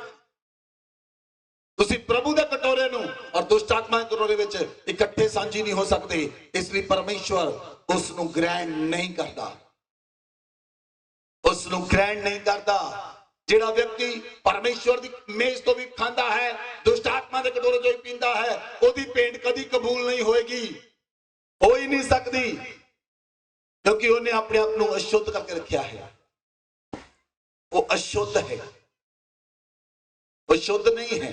ਤੁਸੀਂ ਪ੍ਰਭੂ ਦੇ ਕਟੋਰੇ ਨੂੰ ਔਰ ਦੁਸ਼ਟ ਆਤਮਾ ਦੇ ਕਟੋਰੇ ਵਿੱਚ ਇਕੱਠੇ ਸਾਂਝੀ ਨਹੀਂ ਹੋ ਸਕਦੇ। ਇਸ ਲਈ ਪਰਮੇਸ਼ਵਰ ਉਸ ਨੂੰ ਗ੍ਰਹਿਣ ਨਹੀਂ ਕਰਦਾ, ਉਸ ਨੂੰ ਗ੍ਰਹਿਣ ਨਹੀਂ ਕਰਦਾ। ਜਿਹੜਾ ਵਿਅਕਤੀ ਪਰਮੇਸ਼ਵਰ ਦੀ ਮੇਜ਼ ਤੋਂ ਵੀ ਖਾਂਦਾ ਹੈ, ਦੁਸ਼ਟ ਆਤਮਾ ਦੇ ਕਟੋਰੇ ਤੋਂ ਵੀ ਪੀਂਦਾ ਹੈ, ਉਹਦੀ ਭੇਂਟ ਕਦੀ ਕਬੂਲ ਨਹੀਂ ਹੋਏਗੀ, ਹੋ ਹੀ ਨਹੀਂ ਸਕਦੀ, ਕਿਉਂਕਿ ਉਹਨੇ ਆਪਣੇ ਆਪ ਨੂੰ ਅਸ਼ੁੱਧ ਕਰਕੇ ਰੱਖਿਆ ਹੈ। ਉਹ ਅਸ਼ੁੱਧ ਹੈ, ਉਹ शुद्ध नहीं है।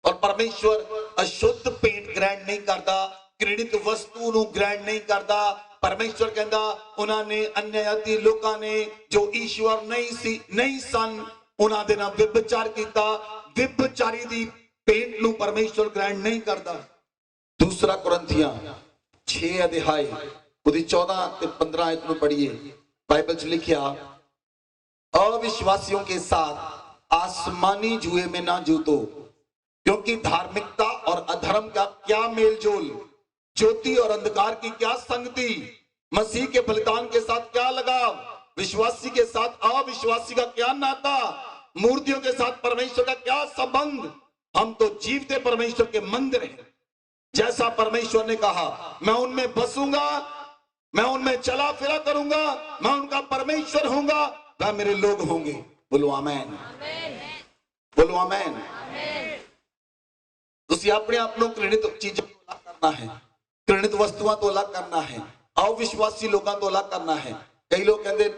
और परमेश्वर अशुद्ध भेंट ग्रहण नहीं करता, घृणित वस्तु ਨੂੰ ग्रहण नहीं करता। परमेश्वर कहता उन्होंने अन्यजाति लोगों ने जो ईश्वर नहीं सन उन्होंने दे नाल व्यभिचार किया। व्यभिचारी दी भेंट ਨੂੰ परमेश्वर ग्रहण नहीं करता। दूसरा कुरिन्थियां 6 अध्याय ਉਹਦੀ 14 ਤੇ 15 आयत ਨੂੰ पढ़िए। बाइबल च लिखिया अविश्वासियों के साथ आसमानी जुए में ना जूतो, क्योंकि धार्मिकता और अधर्म का क्या मेलजोल, ज्योति और अंधकार की क्या संगति, मसीह के बलिदान के साथ क्या लगाव, विश्वासी के साथ अविश्वासी का क्या नाता, मूर्तियों के साथ परमेश्वर का क्या संबंध। हम तो जीवते परमेश्वर के मंदिर हैं। जैसा परमेश्वर ने कहा मैं उनमें बसूंगा, मैं उनमें चला फिरा करूंगा, मैं उनका परमेश्वर होऊंगा, वह मेरे लोग होंगे। बोलो आमीन, बोलो आमीन। ਤੁਸੀਂ ਆਪਣੇ ਆਪ ਨੂੰ ਘ੍ਰਿਣਿਤ ਚੀਜ਼ਾਂ ਤੋਂ ਅਲੱਗ ਕਰਨਾ ਹੈ, ਘ੍ਰਿਣਿਤ ਵਸਤੂਆਂ ਤੋਂ ਅਲੱਗ ਕਰਨਾ ਹੈ, ਅਵਿਸ਼ਵਾਸੀ ਲੋਕਾਂ ਤੋਂ ਅਲੱਗ ਕਰਨਾ ਹੈ। ਕਈ ਲੋਕ ਕਹਿੰਦੇ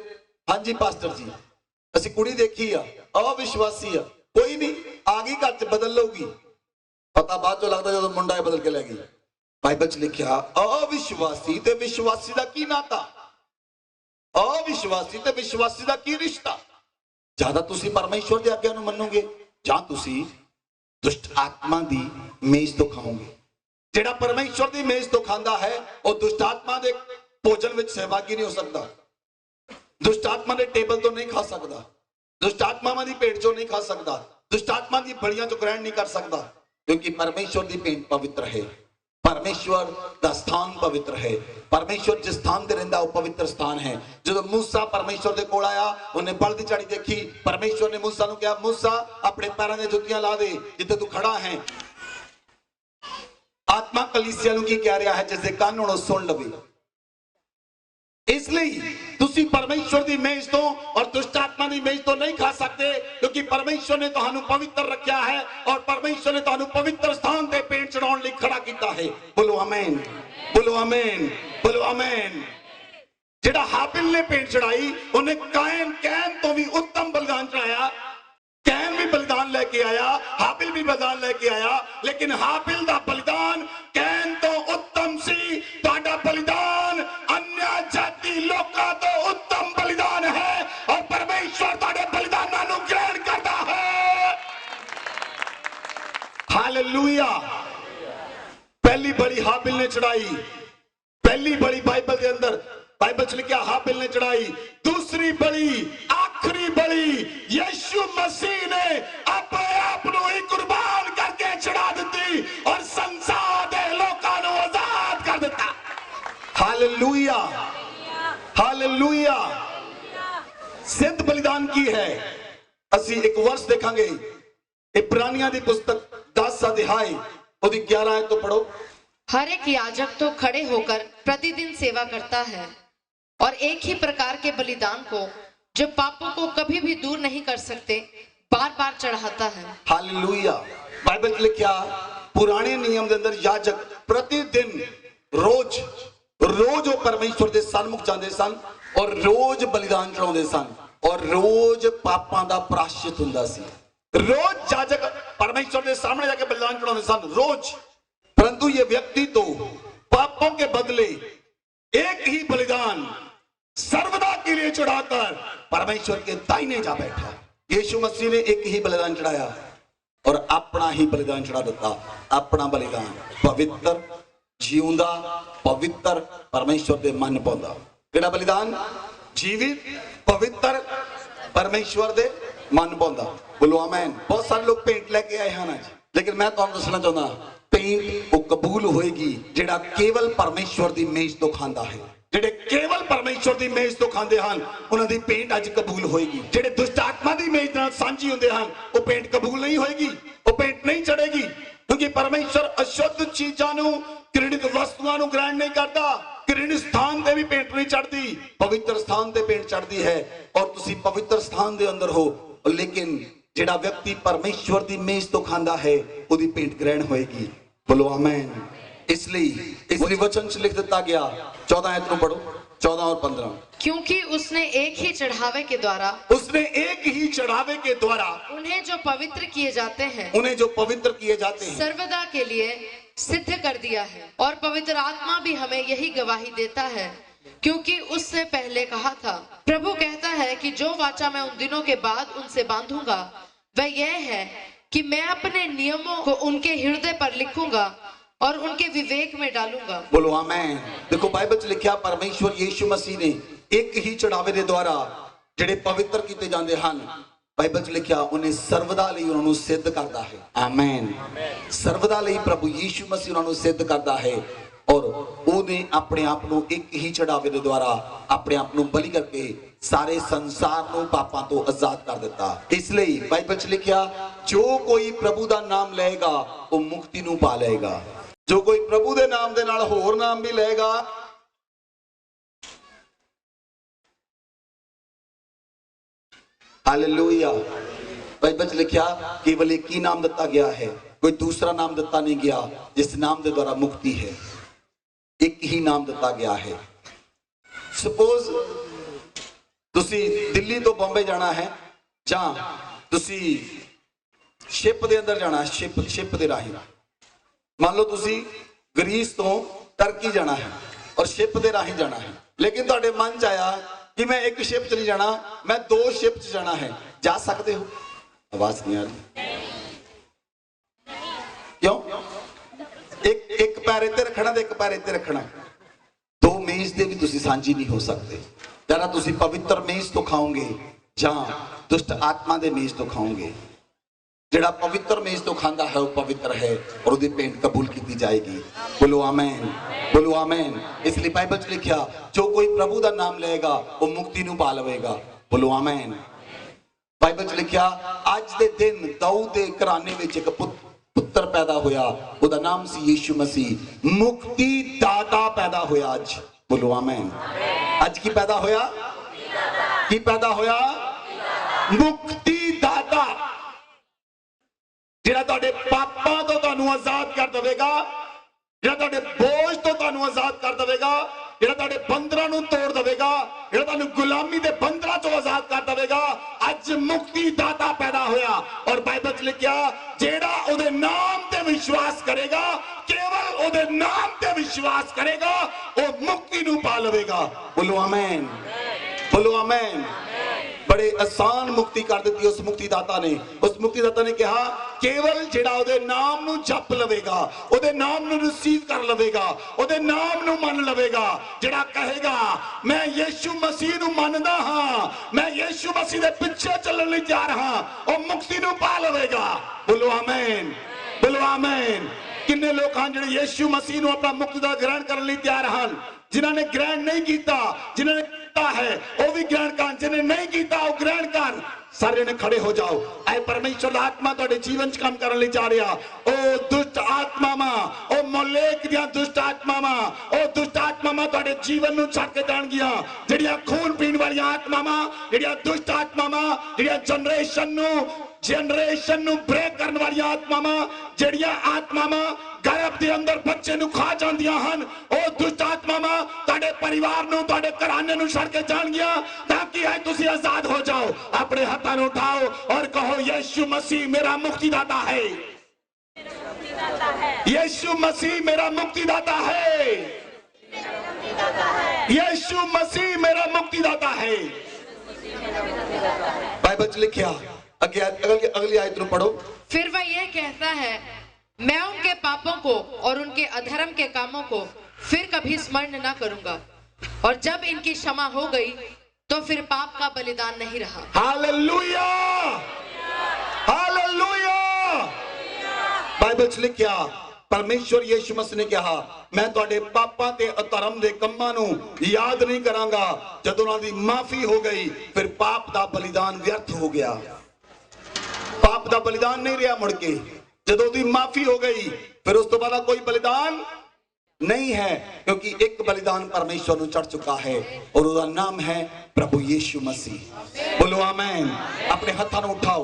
ਹਾਂਜੀ ਪਾਸਟਰ ਜੀ ਅਸੀਂ ਕੁੜੀ ਦੇਖੀ ਆ ਅਵਿਸ਼ਵਾਸੀ ਆ, ਕੋਈ ਨਹੀਂ ਆ ਗਈ ਘਰ ਚ ਬਦਲ ਲਊਗੀ, ਪਤਾ ਬਾਅਦ ਚੋਂ ਲੱਗਦਾ ਜਦੋਂ ਮੁੰਡਾ ਬਦਲ ਕੇ ਲੈ ਗਈ। ਬਾਈਬਲ ਚ ਲਿਖਿਆ ਅਵਿਸ਼ਵਾਸੀ ਤੇ ਵਿਸ਼ਵਾਸੀ ਦਾ ਕੀ ਨਾਤਾ, ਅਵਿਸ਼ਵਾਸੀ ਤੇ ਵਿਸ਼ਵਾਸੀ ਦਾ ਕੀ ਰਿਸ਼ਤਾ। ज्यादा तुसी परमेश्वर की आज्ञा मनोगे ਜਾਂ तुसी दुष्ट आत्मा की मेज तो खाओगे। जेड़ा परमेश्वर की मेज तो खांदा है वो दुष्ट आत्मा के भोजन में सहभागी नहीं हो सकता, दुष्ट आत्मा के टेबल तो नहीं खा सकता, दुष्ट आत्मा की भेंट चो नहीं खा सकता, दुष्ट आत्मा की बलियां चो ग्रहण नहीं कर सकता, क्योंकि परमेश्वर की भेंट पवित्र है, परमेश्वर का स्थान पवित्र है। परमेश्वर जिस स्थान ते रहिंदा वो पवित्र स्थान है। जो मूसा परमेश्वर दे कोल आया उन्हें बलद झाड़ी देखी, परमेश्वर ने मूसा नूं कहा मूसा अपने पैरों में जुत्तियां ला दे जिथे तू खड़ा है। आत्मा कलीसिया नूं की कह रहा है जिसदे कान हुण सुन लवे। इसलिए तुसी परमेश्वर दी मेज तो और दुष्ट आत्मा दी मेज तो नहीं खा सकते, क्योंकि परमेश्वर ने तुहानू पवित्र रखा है और परमेश्वर ने तुहानू पवित्र स्थान ते पेंट चढ़ाउण लई खड़ा कीता है। बोलो आमीन, बोलो आमीन, बोलो आमीन। जेड़ा हाबिल ने पेंट चढ़ाई उन्हें कैन तो भी उत्तम बलिदान चढ़ाया। कैन भी बलिदान लेके आया, हाबिल भी बलिदान लेके आया, लेकिन हाबिल दा बलिदान कैन तो उत्तम सी, तुहाडा बलिदान अन्य जाति लोकां तो उत्तम बलिदान है और परमेश्वर तुहाडे बलिदानां नूं ग्रहण करता है। हालेलुया। पहली बड़ी हाबिल ने चढ़ाई, पहली बड़ी बाइबल के अंदर बाइबल च लिखा हाबिल ने चढ़ाई। दूसरी बड़ी आखिरी बड़ी यीशु मसीह ने अपने आप नूं ही कुर्बान करके चढ़ा दी और संसार दे लोकां नूं आजाद कर दिता। Hallelujah, hallelujah. सिद्ध बलिदान की है। ਅਸੀਂ एक वर्ष देखांगे इब्रानियां दी पुस्तक 10 अध्याय ਉਹਦੀ 11 आयत तो पढ़ो। हर एक याजक तो खड़े होकर प्रतिदिन सेवा करता है और एक ही प्रकार के बलिदान को जो पापों को कभी भी दूर नहीं कर सकते बार बार चढ़ाता है। हालेलुया। बाइबल में लिखा पुराने नियम के अंदर याजक प्रतिदिन रोज रोज वो परमेश्वर के सन्मुख जाते सन और रोज बलिदान चढ़ाते सन और रोज पापां दा प्रायश्चित हुंदा सी। रोज याजक परमेश्वर के सामने जाके बलिदान चढ़ाते सन रोज। परंतु ये व्यक्ति तो पापों के बदले एक ही बलिदान सर्वदा के लिए चढ़ाकर परमेश्वर के दाहिने जा बैठा। यीशु मसीह ने एक ही बलिदान चढ़ाया और अपना ही बलिदान चढ़ा दिता। अपना बलिदान पवित्र जीवंदा पवित्र परमेश्वर के मन पाउंदा। केड़ा बलिदान? जीवित पवित्र परमेश्वर के मन पाउंदा। बोलो आमीन। बहुत सारे लोग पेंट लेके आए हैं आज, लेकिन मैं तुहानू दसना चाहता पेंट वो कबूल होएगी जेड़ा केवल परमेश्वर की मेज तो खांदा है। जेड़े केवल परमेश्वर की मेज तो खांदे हन उन्हां दी पेंट अज कबूल होएगी। जेड़े दुष्ट आत्मा की मेज नाल सांझी हुंदे हन वो पेंट कबूल नहीं होएगी, वो पेंट नहीं चढ़ेगी, क्योंकि परमेश्वर अशुद्ध चीजां नूं घृणित वस्तुआं नूं ग्रहण नहीं करता। घृणित स्थान ते भी पेंट नहीं चढ़ती, पवित्र स्थान ते पेंट चढ़ती है। और तुसीं पवित्र स्थान दे अंदर हो, लेकिन जेड़ा व्यक्ति परमेश्वर की मेज तो खांदा है उहदी पेंट ग्रहण होएगी। बोलो आमीन। इसलिए वचन च लिख दिता गया 14 आयत को पढ़ो 14 और 15। क्योंकि उसने एक ही चढ़ावे के द्वारा उन्हें जो पवित्र किए जाते हैं सर्वदा के लिए सिद्ध कर दिया है। और पवित्र आत्मा भी हमें यही गवाही देता है, क्योंकि उसने पहले कहा था, प्रभु कहता है कि जो वाचा मैं उन दिनों के बाद उनसे बांधूंगा वह यह है कि मैं अपने नियमों को उनके हृदय पर लिखूंगा और उनके विवेक में डालूंगा। बोलो आमीन। देखो बाइबल च लिखा परमेश्वर यीशु मसीह ने एक ही चढ़ावे के द्वारा जेड़े पवित्र किए जाते हैं, बाइबल च लिखा उन्हें सर्वदा लई उन्होंने सिद्ध करता है। आमीन। सर्वदा लई प्रभु यीशु मसीह उन्होंने सिद्ध करता है और उन्हें अपने आप को एक ही चढ़ावे के द्वारा अपने आप को बलि करके सारे संसार को पापां तो आजाद कर दिता। इसलिए बाइबल च लिखा जो कोई प्रभु का नाम लेगा वो मुक्ति नूं पा लेगा। जो कोई प्रभु के नाम दे नाल होर नाम भी लेगा हालेलुया। बाइबल च लिखा केवल एक ही नाम दिता गया है, कोई दूसरा नाम दिता नहीं गया जिस नाम के द्वारा मुक्ति है। एक ही नाम दिता गया है। सपोज तुसी दिल्ली तो बॉम्बे जाना है जां तुसी शिप दे अंदर जाना है, शिप दे राही। मान लो तुसी ग्रीस तो टर्की जाना है और शिप दे राही जाना है, लेकिन तुहाडे मन च आया कि मैं एक शिप च नहीं जाना, मैं 2 शिप च जाना है। जा सकते हो? आवाज नहीं आ रही क्यों? एक पैर इत्ते रखना ते एक पैर इत्ते रखना, 2 मेज दे भी तुसी सांझी नहीं हो सकते। जरा तुसी पवित्र मेज तो खाओगे जां दुष्ट आत्मा दे मेज तो खाओगे। जेड़ा पवित्र मेज तो खांदा है वो पवित्र है और उसकी पेंट कबूल की जाएगी। बोलो आमीन, बोलो आमीन। इसलिए बाइबल च लिखा जो कोई प्रभु का नाम लेगा वो मुक्ति नूं पा लवेगा। बोलो आमीन। बाइबल च लिखा अज दे दिन दाऊद दे घराने विच एक पुत्र पैदा होया, उसका नाम सी यीशु मसीह। मुक्ति दाता पैदा होया। बोलो आमेन। अज की पैदा होया, की पैदा होया, मुक्ति दाता, जिहड़ा तुहाडे पापां तो तुहानूं आजाद कर देवेगा, जिहड़ा तुहाडे बोझ तो तुहानूं आजाद कर देवेगा, जिहड़ा तुहाडे बंधनां नूं तोड़ देवेगा, जिहड़ा तुहानूं गुलामी दे बंधनां चों आजाद कर देवेगा। अज मुक्ति दाता पैदा होया और बाइबल च लिखिया जिहड़ा ओदे नाम ते विश्वास करेगा, केवल ओदे नाम ते विश्वास करेगा, वो मुक्ति नूं पा लवेगा। बोलो आमीन, बोलो आमीन। बड़े आसान मुक्ति कर दी उस मुक्तिदाता ने। उस मुक्तिदाता ने कहा केवल जिहड़ा ओदे नाम नूं जप लवेगा, ओदे नाम नूं रिसीव कर लवेगा, ओदे नाम नूं मन लवेगा, जिहड़ा कहेगा मैं यीशु मसीह नूं मनदा हां, मैं यीशु मसीह दे पिछे चलण लई तैयार हां, ओ मुक्ति नूं पा लवेगा। बोलो आमीन, बोलो आमीन। किन्ने लोग हैं जिहड़े यीशु मसीह नूं अपना मुक्तिदाता ग्रहण करन लई तैयार हन। जिन्हां ने ग्रहण नहीं किया, जिन्हां ने किया है वो भी ग्रहण कर, जिन्हें नहीं किया वो ग्रहण कर। सारे ने खड़े हो जाओ। ऐ परमेश्वर दा आत्मा तुहाडे जीवन च काम करन लई जा रहा। ओ दुष्ट आत्मावां, ओ मोलेक दियां दुष्ट आत्मावां, ओ दुष्ट आत्मावां तुहाडे जीवन नूं छड्ड के जाणगियां। जिहड़ियां खून पीण वालियां आत्मावां, जिहड़ियां दुष्ट आत्मावां, जिहड़ियां जनरेशन नूं ब्रेक करन वालियां आत्मावां, जिहड़ियां आत्मावां गर्भ दे अंदर बच्चे नूं खा जांदियां हन, ओ दुष्ट आत्मावां तुहाडे परिवार नूं, तुहाडे घराने नूं छड्ड के जाणगियां, ताकि है तुसीं आजाद हो जाओ। अपने हाथां नूं उठाओ और कहो यीशु मसीह मेरा मुक्तिदाता है, यीशु मसीह मेरा मुक्तिदाता है, यीशु मसीह मेरा मुक्तिदाता है। बाइबल च लिखिया अगली आयत नूं पढ़ो। फिर वह यह कहता है मैं उनके पापों को और उनके अधर्म के कामों को फिर कभी स्मरण न करूंगा, और जब इनकी क्षमा हो गई तो फिर पाप का बलिदान नहीं रहा। Hallelujah, hallelujah. बाइबल च लिखिया परमेश्वर यीशु मसीह ने कहा मैं तुहाडे पापां ते अधर्म दे कम्मां नूं याद नहीं करांगा। जदों उन्हां दी माफी हो गई फिर पाप दा बलिदान व्यर्थ हो गया। पाप दा बलिदान नहीं रहा मुड़ के। जदों दी माफी हो गई फिर उस तो बाद कोई बलिदान नहीं है, क्योंकि एक बलिदान परमेश्वर नूं चढ़ चुका है और उसका नाम है प्रभु यीशु मसीह। बोलो आमीन। अपने हाथां नूं उठाओ।